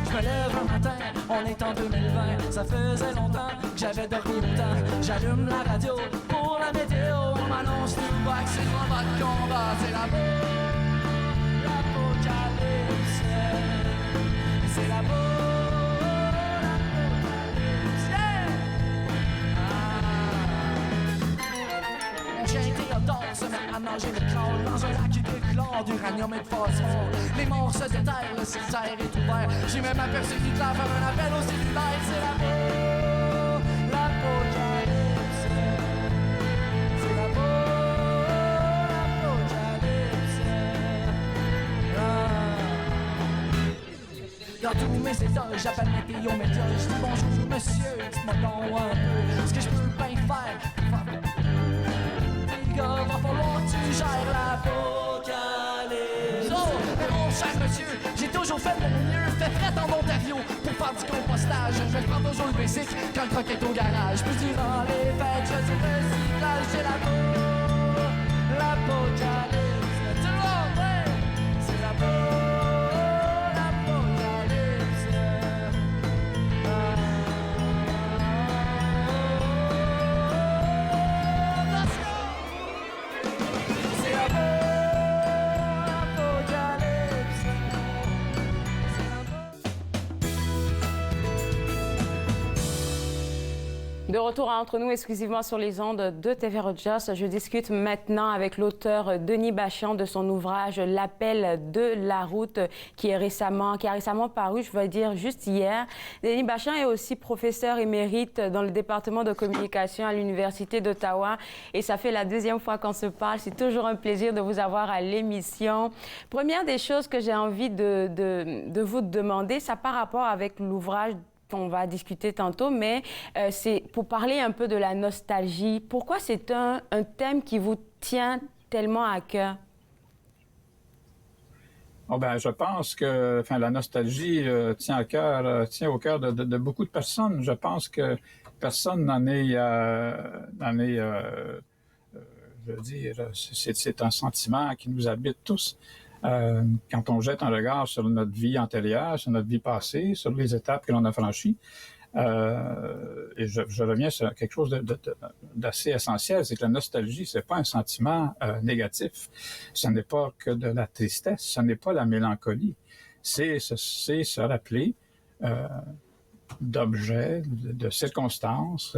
Je me lève un matin, on est en 2020. Ça faisait longtemps que j'avais dormi autant. J'allume la radio pour la météo. On m'annonce tout bac, c'est le moment de combat. C'est l'apocalypse. C'est l'apocalypse. Yeah! J'ai été dehors se mettre à manger le chlore dans un lac qui déclare d'uranium et de phosphore. Les morts se déterrent, le cimetière est ouvert. J'ai même aperçu Hitler faire un appel au cellulaire. C'est l'apocalypse. C'est l'apocalypse. Dans tous mes états, j'appelle météo média. Je dis bonjour monsieur, dites-moi donc un peu ce que je peux bien faire. Les gars, va falloir que tu gères l'apocalypse. Oh, mais mon cher monsieur, j'ai chauffait mon mieux, fait fret en Ontario pour faire du compostage. Je prends toujours le basic quand le croc est au garage. Puis durant les fêtes, je suis recyclage, j'ai la peau, l'apocalypse. Tout le monde, ouais, c'est la peau, l'apocalypse. Let's go! C'est la peau. De retour entre nous exclusivement sur les ondes de TV Rogers, je discute maintenant avec l'auteur Denis Bachand de son ouvrage L'appel de la route qui a récemment paru, je veux dire juste hier. Denis Bachand est aussi professeur émérite dans le département de communication à l'Université d'Ottawa et ça fait la deuxième fois qu'on se parle. C'est toujours un plaisir de vous avoir à l'émission. Première des choses que j'ai envie de vous demander, ça par rapport avec l'ouvrage on va discuter tantôt, mais c'est pour parler un peu de la nostalgie. Pourquoi c'est un thème qui vous tient tellement à cœur? Oh ben, je pense que la nostalgie tient au cœur de beaucoup de personnes. Je pense que personne n'en est je veux dire, c'est un sentiment qui nous habite tous. Quand on jette un regard sur notre vie antérieure, sur notre vie passée, sur les étapes que l'on a franchies, et je reviens sur quelque chose d'assez essentiel, c'est que la nostalgie, c'est pas un sentiment négatif. Ce n'est pas que de la tristesse, ce n'est pas la mélancolie. C'est se rappeler d'objets, de circonstances,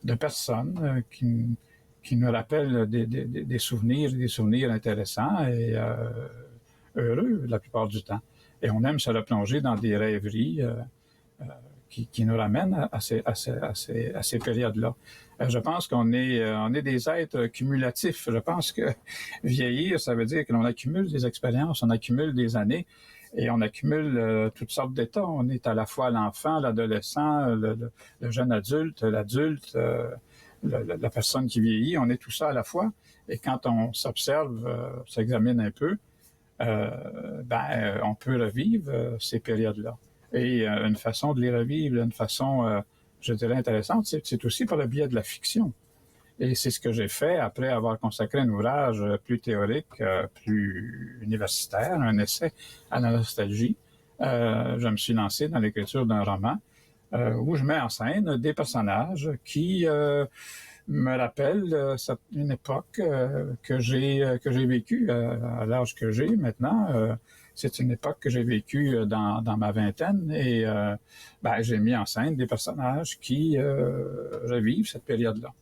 de personnes qui nous rappellent des souvenirs intéressants et heureux la plupart du temps. Et on aime se replonger dans des rêveries qui nous ramènent à ces périodes-là. Je pense qu'on est des êtres cumulatifs. Je pense que vieillir, ça veut dire que l'on accumule des expériences, on accumule des années et on accumule toutes sortes d'états. On est à la fois l'enfant, l'adolescent, le jeune adulte, l'adulte, la personne qui vieillit. On est tout ça à la fois. Et quand on s'observe, s'examine un peu, on peut revivre ces périodes-là. Et une façon de les revivre, une façon, je dirais, intéressante, c'est aussi par le biais de la fiction. Et c'est ce que j'ai fait après avoir consacré un ouvrage plus théorique, plus universitaire, un essai à la nostalgie. Je me suis lancé dans l'écriture d'un roman où je mets en scène des personnages qui me rappellent une époque que j'ai vécue à l'âge que j'ai maintenant. C'est une époque que j'ai vécue dans ma vingtaine et j'ai mis en scène des personnages qui revivent cette période-là.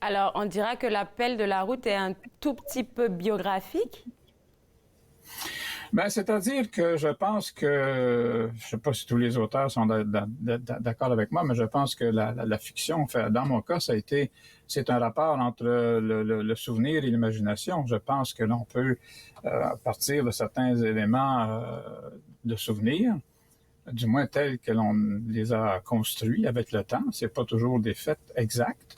Alors, on dira que l'appel de la route est un tout petit peu biographique? C'est-à-dire que je pense que, je ne sais pas si tous les auteurs sont d'accord avec moi, mais je pense que la fiction, dans mon cas, c'est un rapport entre le souvenir et l'imagination. Je pense que l'on peut partir de certains éléments de souvenir, du moins tels que l'on les a construits avec le temps. C'est pas toujours des faits exacts.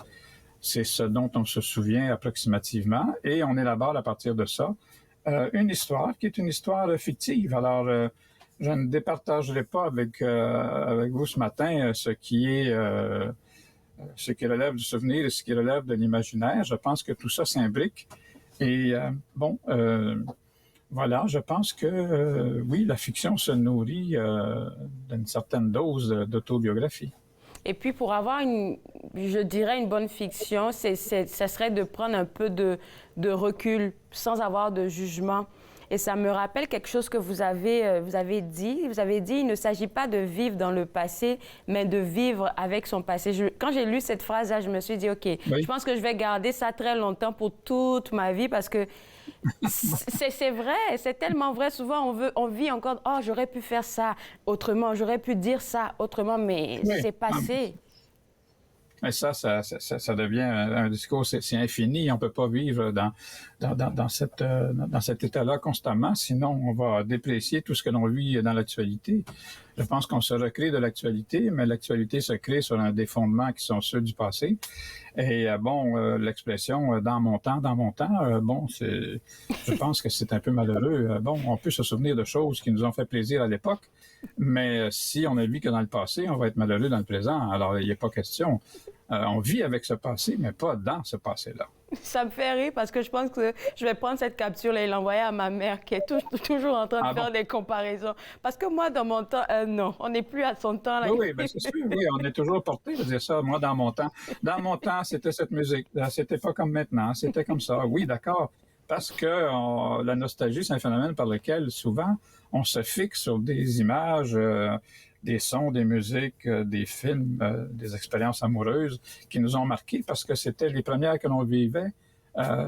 C'est ce dont on se souvient approximativement et on élabore à partir de ça une histoire qui est une histoire fictive. Alors, je ne départagerai pas avec vous ce matin ce qui relève du souvenir et ce qui relève de l'imaginaire. Je pense que tout ça s'imbrique. Et voilà, je pense que oui, la fiction se nourrit d'une certaine dose d'autobiographie. Et puis, pour avoir je dirais, une bonne fiction, ça serait de prendre un peu de recul sans avoir de jugement. Et ça me rappelle quelque chose que vous avez dit. Vous avez dit, il ne s'agit pas de vivre dans le passé, mais de vivre avec son passé. Quand j'ai lu cette phrase-là, je me suis dit, OK, oui. Je pense que je vais garder ça très longtemps pour toute ma vie parce que c'est vrai, c'est tellement vrai. Souvent, on vit encore, oh, j'aurais pu faire ça autrement, j'aurais pu dire ça autrement, mais oui. C'est passé. Mais ça devient un discours, c'est infini. On ne peut pas vivre dans cet état-là constamment, sinon on va déprécier tout ce que l'on vit dans l'actualité. Je pense qu'on se recrée de l'actualité, mais l'actualité se crée sur des fondements qui sont ceux du passé. Et l'expression dans mon temps, je pense que c'est un peu malheureux. On peut se souvenir de choses qui nous ont fait plaisir à l'époque, mais si on ne vit que dans le passé, on va être malheureux dans le présent. Alors, il n'est pas question. On vit avec ce passé, mais pas dans ce passé-là. Ça me fait rire parce que je pense que je vais prendre cette capture et l'envoyer à ma mère qui est toujours en train de faire des comparaisons. Parce que moi, dans mon temps, non, on n'est plus à son temps. Là. Oui, bien c'est sûr, oui, on est toujours porté de dire ça. Moi, dans mon temps, c'était cette musique. C'était pas comme maintenant, c'était comme ça. Oui, d'accord. Parce que la nostalgie, c'est un phénomène par lequel, souvent, on se fixe sur des images, des sons, des musiques, des films, des expériences amoureuses qui nous ont marqués parce que c'était les premières que l'on vivait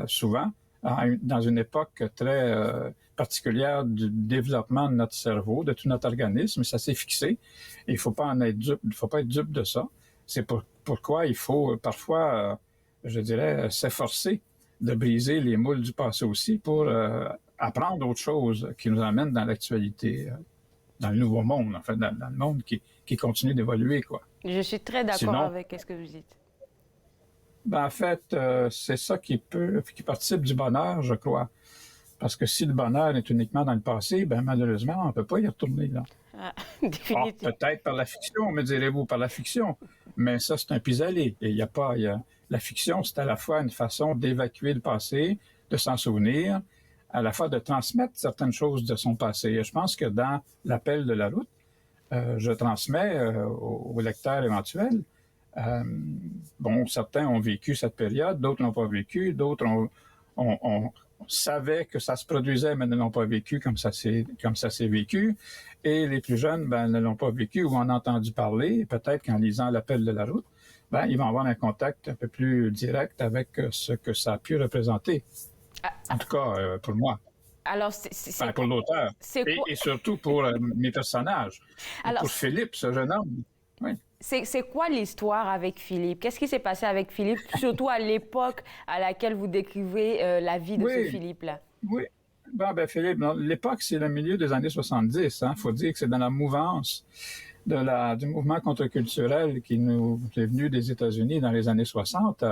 souvent dans une époque très particulière du développement de notre cerveau, de tout notre organisme. Ça s'est fixé. Il ne faut pas en être dupe, il faut pas être dupe de ça. C'est pourquoi il faut parfois, je dirais, s'efforcer de briser les moules du passé aussi pour apprendre autre chose qui nous amène dans l'actualité. Dans le nouveau monde, en fait, dans le monde qui continue d'évoluer, quoi. Je suis très d'accord avec ce que vous dites. En fait, c'est ça qui participe du bonheur, je crois. Parce que si le bonheur est uniquement dans le passé, malheureusement, on ne peut pas y retourner, là. Définitivement. Peut-être par la fiction, me direz-vous, par la fiction. Mais ça, c'est un pis-aller. La fiction, c'est à la fois une façon d'évacuer le passé, de s'en souvenir, à la fois de transmettre certaines choses de son passé. Et je pense que dans l'appel de la route, je transmets aux lecteurs éventuels. Certains ont vécu cette période, d'autres n'ont pas vécu, d'autres on savait que ça se produisait, mais ne l'ont pas vécu comme ça s'est vécu. Et les plus jeunes, ne l'ont pas vécu ou en ont entendu parler. Peut-être qu'en lisant l'appel de la route, ils vont avoir un contact un peu plus direct avec ce que ça a pu représenter. En tout cas, pour moi. Alors, pour l'auteur. Et surtout pour mes personnages. Alors, pour Philippe, ce jeune homme. Oui. C'est quoi l'histoire avec Philippe? Qu'est-ce qui s'est passé avec Philippe, surtout à l'époque à laquelle vous décrivez la vie de ce Philippe-là? Oui. Philippe, l'époque, c'est le milieu des années 70. Il faut dire que c'est dans la mouvance du mouvement contre-culturel qui nous est venu des États-Unis dans les années 60.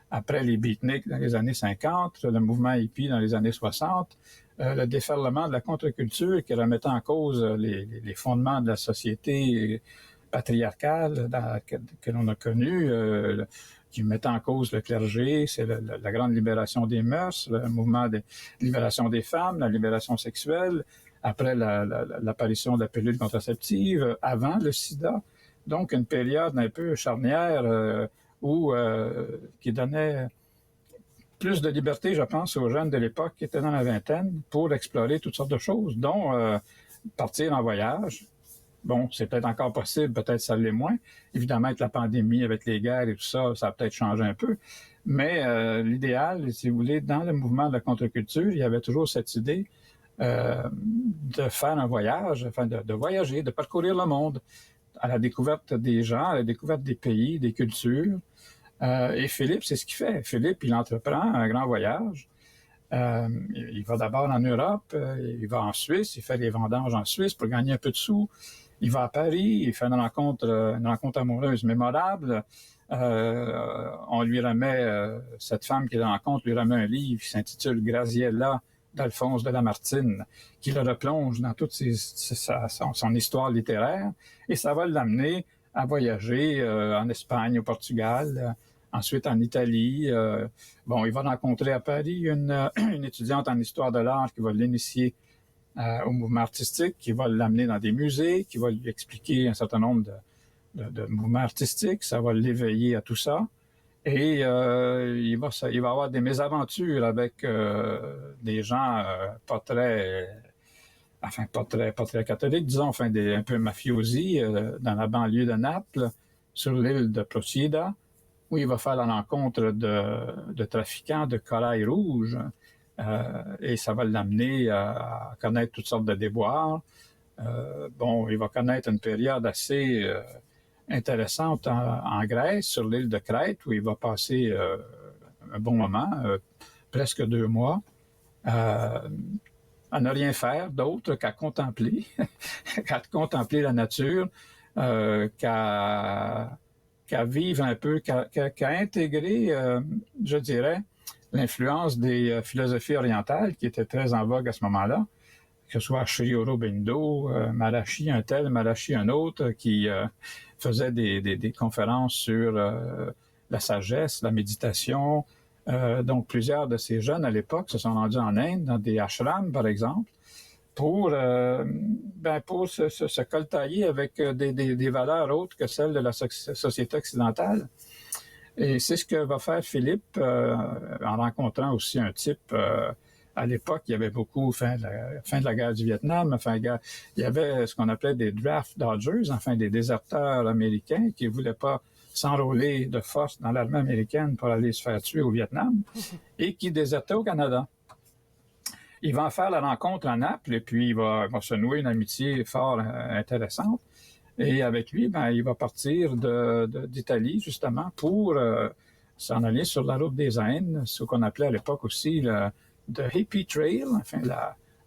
Après les beatniks dans les années 50, le mouvement hippie dans les années 60, le déferlement de la contre-culture qui remettait en cause les fondements de la société patriarcale que l'on a connue, qui mettait en cause le clergé, c'est la grande libération des mœurs, le mouvement de libération des femmes, la libération sexuelle, après l'apparition de la pilule contraceptive, avant le sida. Donc, une période un peu charnière qui donnait plus de liberté, je pense, aux jeunes de l'époque qui étaient dans la vingtaine pour explorer toutes sortes de choses, dont partir en voyage. Bon, c'est peut-être encore possible, peut-être ça l'est moins. Évidemment, avec la pandémie, avec les guerres et tout ça, ça a peut-être changé un peu. Mais l'idéal, si vous voulez, dans le mouvement de la contre-culture, il y avait toujours cette idée de faire un voyage, de voyager, de parcourir le monde à la découverte des gens, à la découverte des pays, des cultures. Et Philippe, c'est ce qu'il fait. Philippe, il entreprend un grand voyage. Il va d'abord en Europe, il va en Suisse, il fait des vendanges en Suisse pour gagner un peu de sous. Il va à Paris, il fait une rencontre amoureuse mémorable. On lui remet, cette femme qu'il rencontre lui remet un livre qui s'intitule Graziella d'Alphonse de Lamartine, qui le replonge dans toute son histoire littéraire, et ça va l'amener à voyager en Espagne, au Portugal, ensuite en Italie. Il va rencontrer à Paris une étudiante en histoire de l'art qui va l'initier au mouvement artistique, qui va l'amener dans des musées, qui va lui expliquer un certain nombre de mouvements artistiques. Ça va l'éveiller à tout ça. Et il va avoir des mésaventures avec des gens pas très catholiques, disons, un peu mafiosi dans la banlieue de Naples, sur l'île de Procida, où il va faire la rencontre de trafiquants de corail rouge. Et ça va l'amener à connaître toutes sortes de déboires. Il va connaître une période assez intéressante en Grèce, sur l'île de Crète, où il va passer un bon moment, presque 2 mois. à ne rien faire d'autre qu'à contempler, qu'à contempler la nature, qu'à vivre un peu, qu'à intégrer, je dirais, l'influence des philosophies orientales qui étaient très en vogue à ce moment-là, que ce soit Sri Aurobindo, Maharishi un tel, Maharishi un autre, qui faisait des conférences sur la sagesse, la méditation. Donc, plusieurs de ces jeunes à l'époque se sont rendus en Inde, dans des ashrams, par exemple, pour se coltailler avec des valeurs autres que celles de la société occidentale. Et c'est ce que va faire Philippe en rencontrant aussi un type. À l'époque, il y avait beaucoup, fin de la guerre du Vietnam, il y avait ce qu'on appelait des draft dodgers, des déserteurs américains qui ne voulaient pas s'enrôler de force dans l'armée américaine pour aller se faire tuer au Vietnam et qui désertaient au Canada. Il va en faire la rencontre à Naples et puis il va se nouer une amitié fort intéressante. Et avec lui, il va partir d'Italie, justement, pour s'en aller sur la route des Indes, ce qu'on appelait à l'époque aussi le Hippie Trail,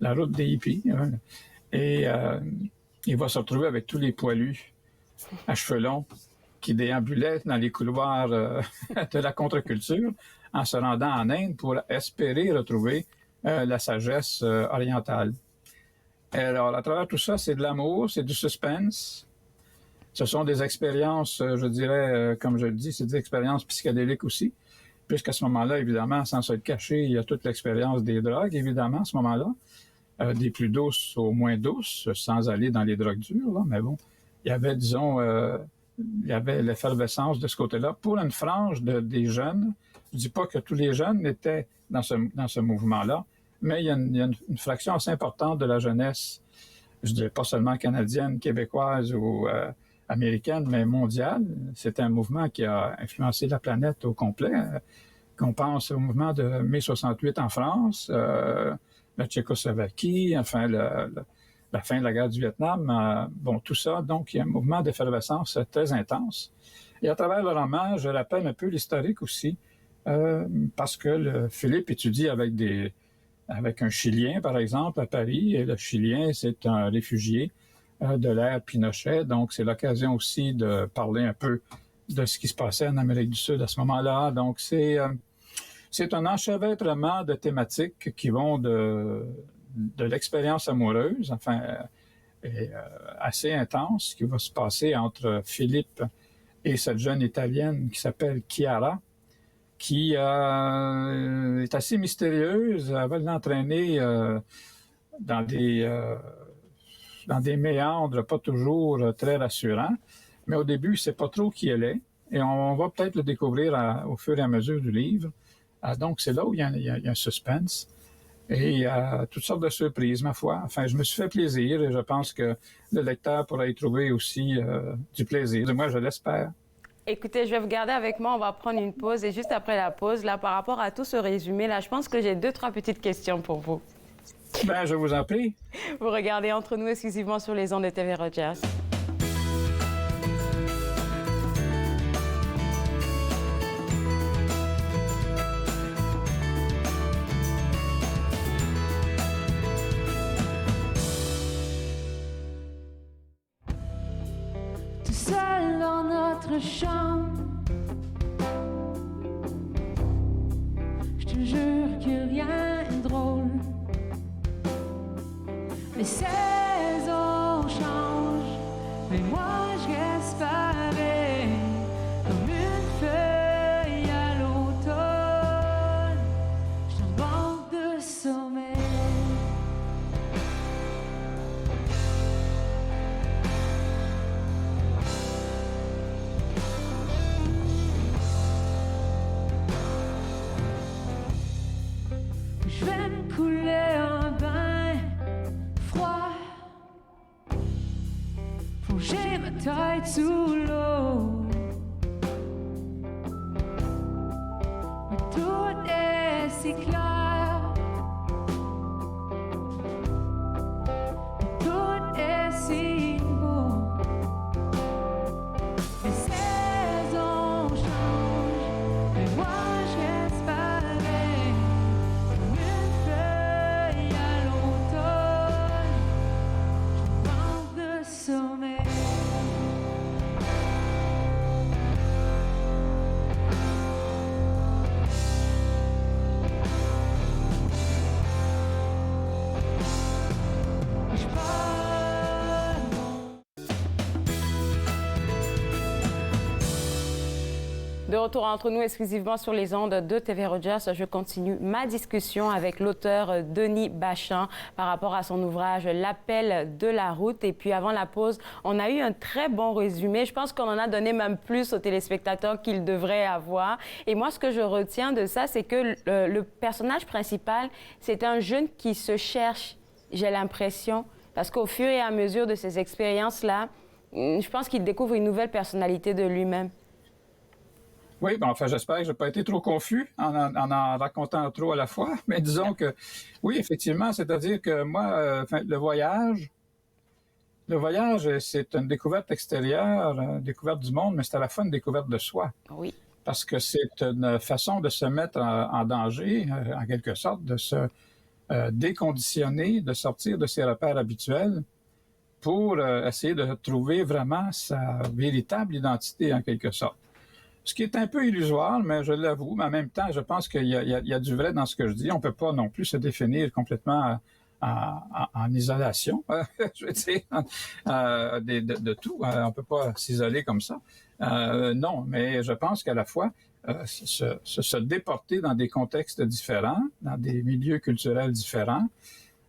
la route des hippies. Hein. Et il va se retrouver avec tous les poilus à cheveux longs qui déambulaient dans les couloirs de la contre-culture en se rendant en Inde pour espérer retrouver la sagesse orientale. Et alors, à travers tout ça, c'est de l'amour, c'est du suspense. Ce sont des expériences, je dirais, comme je le dis, c'est des expériences psychédéliques aussi, puisqu'à ce moment-là, évidemment, sans se le cacher, il y a toute l'expérience des drogues, évidemment, à ce moment-là, des plus douces aux moins douces, sans aller dans les drogues dures, là, mais bon, il y avait, disons, il y avait l'effervescence de ce côté-là pour une frange des jeunes. Je ne dis pas que tous les jeunes étaient dans ce mouvement-là, mais il y a une fraction assez importante de la jeunesse, je dirais pas seulement canadienne, québécoise ou américaine, mais mondiale. C'est un mouvement qui a influencé la planète au complet. Qu'on pense au mouvement de mai 68 en France, la Tchécoslovaquie, la fin de la guerre du Vietnam, tout ça. Donc, il y a un mouvement d'effervescence très intense. Et à travers le roman, je rappelle un peu l'historique aussi, parce que Philippe étudie avec un Chilien, par exemple, à Paris, et le Chilien, c'est un réfugié de l'ère Pinochet, donc c'est l'occasion aussi de parler un peu de ce qui se passait en Amérique du Sud à ce moment-là. Donc, c'est un enchevêtrement de thématiques qui vont de l'expérience amoureuse, assez intense, qui va se passer entre Philippe et cette jeune Italienne qui s'appelle Chiara, qui est assez mystérieuse. Elle va l'entraîner dans des méandres pas toujours très rassurants. Mais au début, c'est pas trop qui elle est. Et on va peut-être le découvrir au fur et à mesure du livre. Donc, c'est là où il y a un suspense. Et il y a toutes sortes de surprises, ma foi. Je me suis fait plaisir et je pense que le lecteur pourra y trouver aussi du plaisir. Du moins, je l'espère. Écoutez, je vais vous garder avec moi. On va prendre une pause. Et juste après la pause, là, par rapport à tout ce résumé-là, je pense que j'ai 2-3 petites questions pour vous. Je vous en prie. Vous regardez Entre nous exclusivement sur les ondes de TV Rogers. Tout seul dans notre chambre, je te jure que rien n'est drôle. Les saisons changent, mais moi je reste pareil, comme une feuille à l'automne. Je suis en manque de sommeil. Je vais me couler un bain froid, plonger ma tête sous l'eau. Mais tout est si clair, tout est si beau. Les saisons changent, mais moi je reste pareil, comme une feuille à l'automne. De retour entre nous exclusivement sur les ondes de TV Rogers, je continue ma discussion avec l'auteur Denis Bachan par rapport à son ouvrage L'appel de la route. Et puis avant la pause, on a eu un très bon résumé. Je pense qu'on en a donné même plus aux téléspectateurs qu'ils devraient avoir. Et moi, ce que je retiens de ça, c'est que le personnage principal, c'est un jeune qui se cherche, j'ai l'impression, parce qu'au fur et à mesure de ces expériences-là, je pense qu'il découvre une nouvelle personnalité de lui-même. Oui, ben enfin, j'espère que je n'ai pas été trop confus en racontant trop à la fois, mais disons que, oui, effectivement, c'est-à-dire que moi, le voyage, c'est une découverte extérieure, une découverte du monde, mais c'est à la fois une découverte de soi. Oui. Parce que c'est une façon de se mettre en danger, en quelque sorte, de se déconditionner, de sortir de ses repères habituels pour essayer de trouver vraiment sa véritable identité, en quelque sorte. Ce qui est un peu illusoire, mais je l'avoue, mais en même temps, je pense qu'il y a du vrai dans ce que je dis. On ne peut pas non plus se définir complètement en isolation, je veux dire, de tout. On ne peut pas s'isoler comme ça. Non, mais je pense qu'à la fois, se déporter dans des contextes différents, dans des milieux culturels différents,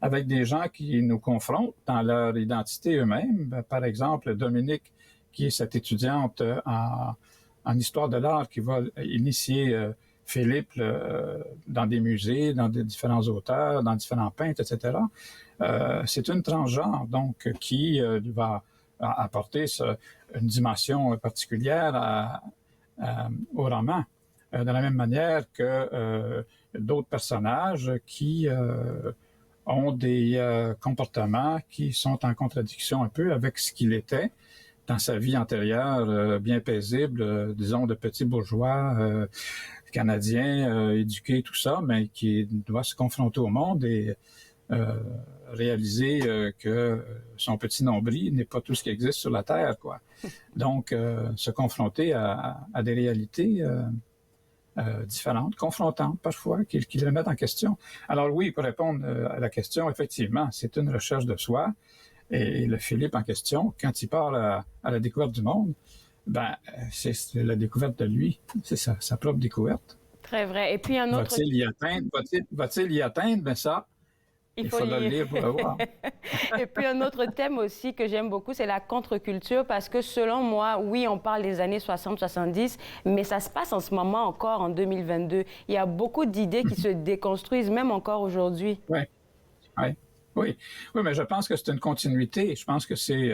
avec des gens qui nous confrontent dans leur identité eux-mêmes. Par exemple, Dominique, qui est cette étudiante en histoire de l'art qui va initier Philippe dans des musées, dans des différents auteurs, dans différents peintres, etc. C'est une transgenre, donc, qui va apporter une dimension particulière au roman, de la même manière que d'autres personnages qui ont des comportements qui sont en contradiction un peu avec ce qu'il était dans sa vie antérieure, bien paisible, disons de petit bourgeois canadien, éduqué, tout ça, mais qui doit se confronter au monde et réaliser que son petit nombril n'est pas tout ce qui existe sur la Terre, quoi. Donc, se confronter à des réalités différentes, confrontantes parfois, qui le mettent en question. Alors oui, pour répondre à la question, effectivement, c'est une recherche de soi. Et le Philippe en question, quand il part à la découverte du monde, ben, c'est la découverte de lui. C'est sa propre découverte. Très vrai. Et puis un autre... Va-t-il y atteindre? Va-t-il y atteindre? Ben ça, il faut le lire pour le voir. Et puis un autre thème aussi que j'aime beaucoup, c'est la contre-culture, parce que selon moi, oui, on parle des années 60-70, mais ça se passe en ce moment encore, en 2022. Il y a beaucoup d'idées qui se déconstruisent, même encore aujourd'hui. Oui, mais je pense que c'est une continuité. Je pense que c'est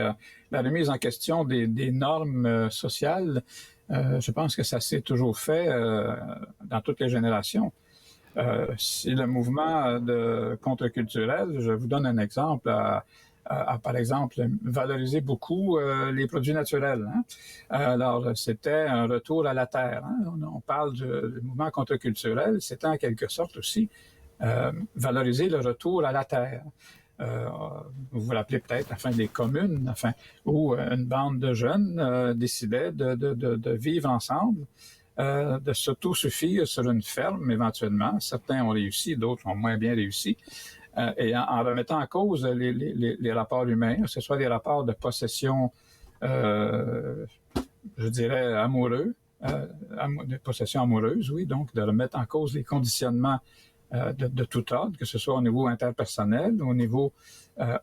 la remise en question des normes sociales. Je pense que ça s'est toujours fait dans toutes les générations. C'est le mouvement contre-culturel. Je vous donne un exemple. Par exemple, valoriser beaucoup les produits naturels. Hein? Alors, c'était un retour à la terre. Hein? On parle du mouvement contre-culturel. C'était en quelque sorte aussi valoriser le retour à la terre. Vous vous rappelez peut-être la fin des communes, où une bande de jeunes décidait de vivre ensemble, de s'autosuffire sur une ferme éventuellement. Certains ont réussi, d'autres ont moins bien réussi. Et en remettant en cause les rapports humains, que ce soit des rapports de possession, je dirais, amoureux, de possession amoureuse, oui, donc de remettre en cause les conditionnements de tout ordre, que ce soit au niveau interpersonnel, au niveau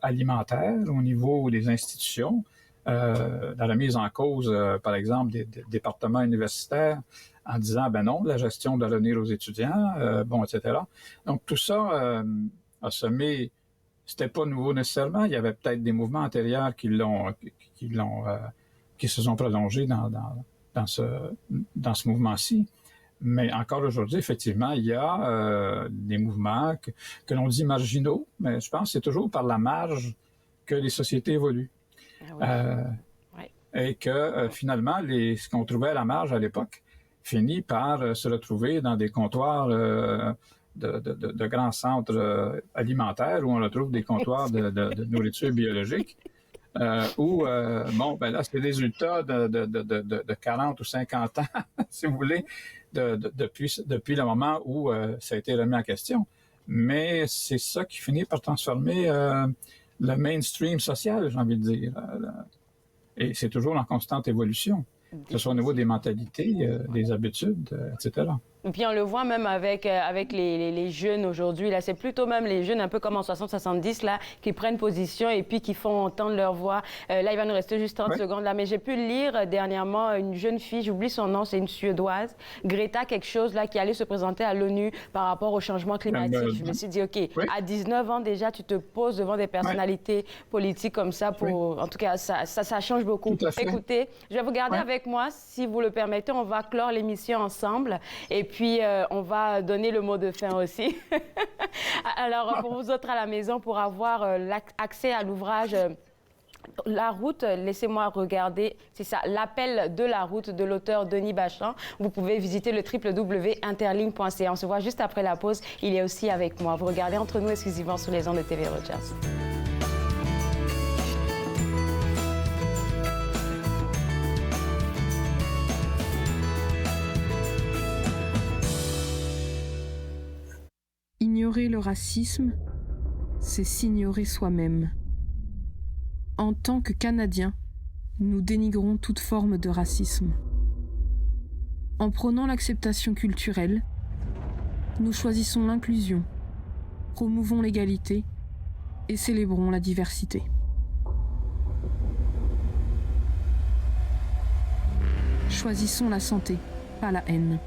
alimentaire, au niveau des institutions, dans la mise en cause, par exemple, des départements universitaires, en disant, ben non, la gestion doit revenir aux étudiants, etc. Donc, tout ça a semé, c'était pas nouveau nécessairement, il y avait peut-être des mouvements antérieurs qui se sont prolongés dans ce mouvement-ci. Mais encore aujourd'hui, effectivement, il y a des mouvements que l'on dit marginaux, mais je pense que c'est toujours par la marge que les sociétés évoluent. Et que finalement, ce qu'on trouvait à la marge à l'époque finit par se retrouver dans des comptoirs de grands centres alimentaires où on retrouve des comptoirs de nourriture biologique. Où, là, c'est le résultat de 40 ou 50 ans, si vous voulez, depuis le moment où ça a été remis en question. Mais c'est ça qui finit par transformer le mainstream social, j'ai envie de dire. Et c'est toujours en constante évolution. que ce soit au niveau des mentalités, des habitudes, etc. Et puis on le voit même avec les jeunes aujourd'hui. Là, c'est plutôt même les jeunes un peu comme en 60-70 là qui prennent position et puis qui font entendre leur voix. Là, il va nous rester juste 30 secondes là, mais j'ai pu lire dernièrement une jeune fille, j'oublie son nom, c'est une Suédoise, Greta quelque chose là, qui allait se présenter à l'ONU par rapport au changement climatique. Je me suis dit, OK, à 19 ans déjà, tu te poses devant des personnalités politiques comme ça pour... En tout cas, ça change beaucoup. Écoutez, je vais vous garder avec moi, si vous le permettez, on va clore l'émission ensemble et puis on va donner le mot de fin aussi. Alors, pour vous autres à la maison, pour avoir accès à l'ouvrage La route, laissez-moi regarder, c'est ça, L'appel de la route de l'auteur Denis Bachan. Vous pouvez visiter le www.interligne.ca. On se voit juste après la pause. Il est aussi avec moi. Vous regardez Entre nous exclusivement sur les ondes de TV Rogers. Ignorer le racisme, c'est s'ignorer soi-même. En tant que Canadiens, nous dénigrons toute forme de racisme. En prônant l'acceptation culturelle, nous choisissons l'inclusion, promouvons l'égalité et célébrons la diversité. Choisissons la santé, pas la haine.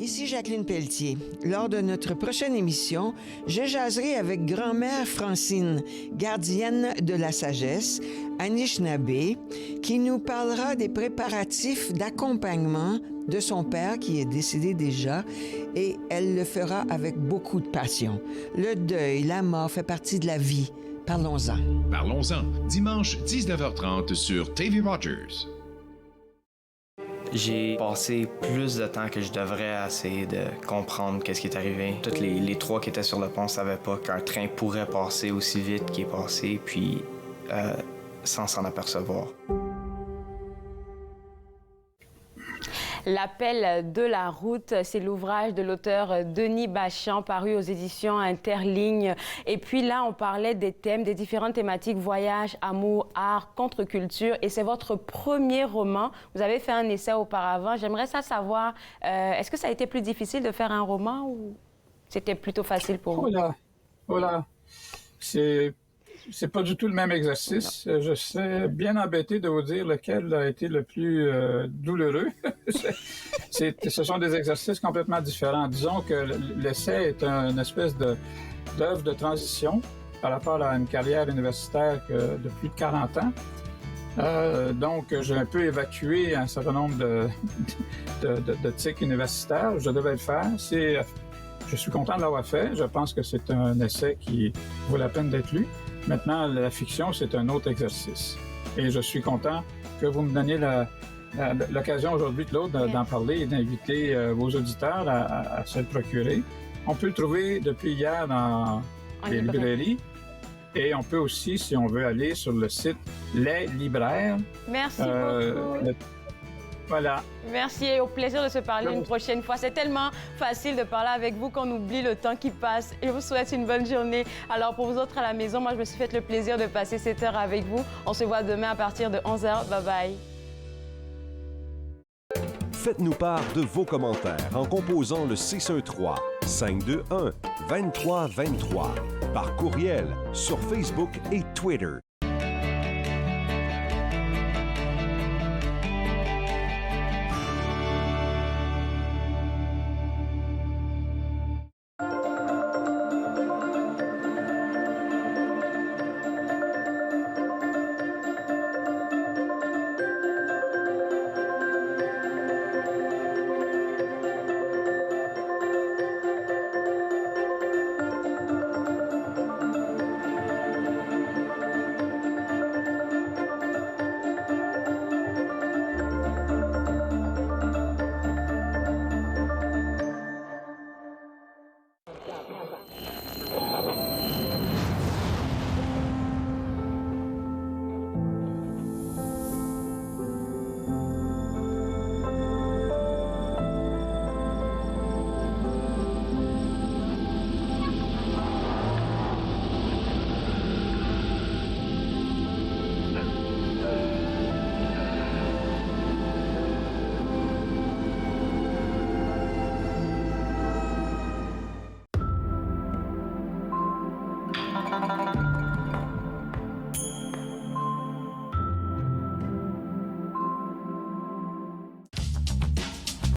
Ici Jacqueline Pelletier. Lors de notre prochaine émission, je jaserai avec grand-mère Francine, gardienne de la sagesse, Anishinaabe, qui nous parlera des préparatifs d'accompagnement de son père qui est décédé déjà, et elle le fera avec beaucoup de passion. Le deuil, la mort fait partie de la vie. Parlons-en. Parlons-en, dimanche 19h30 sur TV Rogers. J'ai passé plus de temps que je devrais à essayer de comprendre qu'est-ce qui est arrivé. Tous les trois qui étaient sur le pont ne savaient pas qu'un train pourrait passer aussi vite qu'il est passé, puis sans s'en apercevoir. L'appel de la route, c'est l'ouvrage de l'auteur Denis Bachan, paru aux éditions Interligne. Et puis là, on parlait des thèmes, des différentes thématiques, voyage, amour, art, contre-culture. Et c'est votre premier roman. Vous avez fait un essai auparavant. J'aimerais savoir, est-ce que ça a été plus difficile de faire un roman ou c'était plutôt facile pour vous? Voilà. C'est pas du tout le même exercice. Je serais bien embêté de vous dire lequel a été le plus douloureux. Ce sont des exercices complètement différents. Disons que l'essai est une espèce d'œuvre de transition par rapport à une carrière universitaire de plus de 40 ans. Donc, j'ai un peu évacué un certain nombre de tics universitaires. Je devais le faire. Je suis content de l'avoir fait. Je pense que c'est un essai qui vaut la peine d'être lu. Maintenant, la fiction, c'est un autre exercice. Et je suis content que vous me donniez l'occasion aujourd'hui, Claude, d'en parler et d'inviter vos auditeurs à se le procurer. On peut le trouver depuis hier dans les librairies. Et on peut aussi, si on veut, aller sur le site Les Libraires. Merci beaucoup. Voilà. Merci et au plaisir de se parler une prochaine fois. C'est tellement facile de parler avec vous qu'on oublie le temps qui passe. Je vous souhaite une bonne journée. Alors pour vous autres à la maison, moi je me suis fait le plaisir de passer cette heure avec vous. On se voit demain à partir de 11h. Bye bye. Faites-nous part de vos commentaires en composant le 613-521-2323 par courriel sur Facebook et Twitter.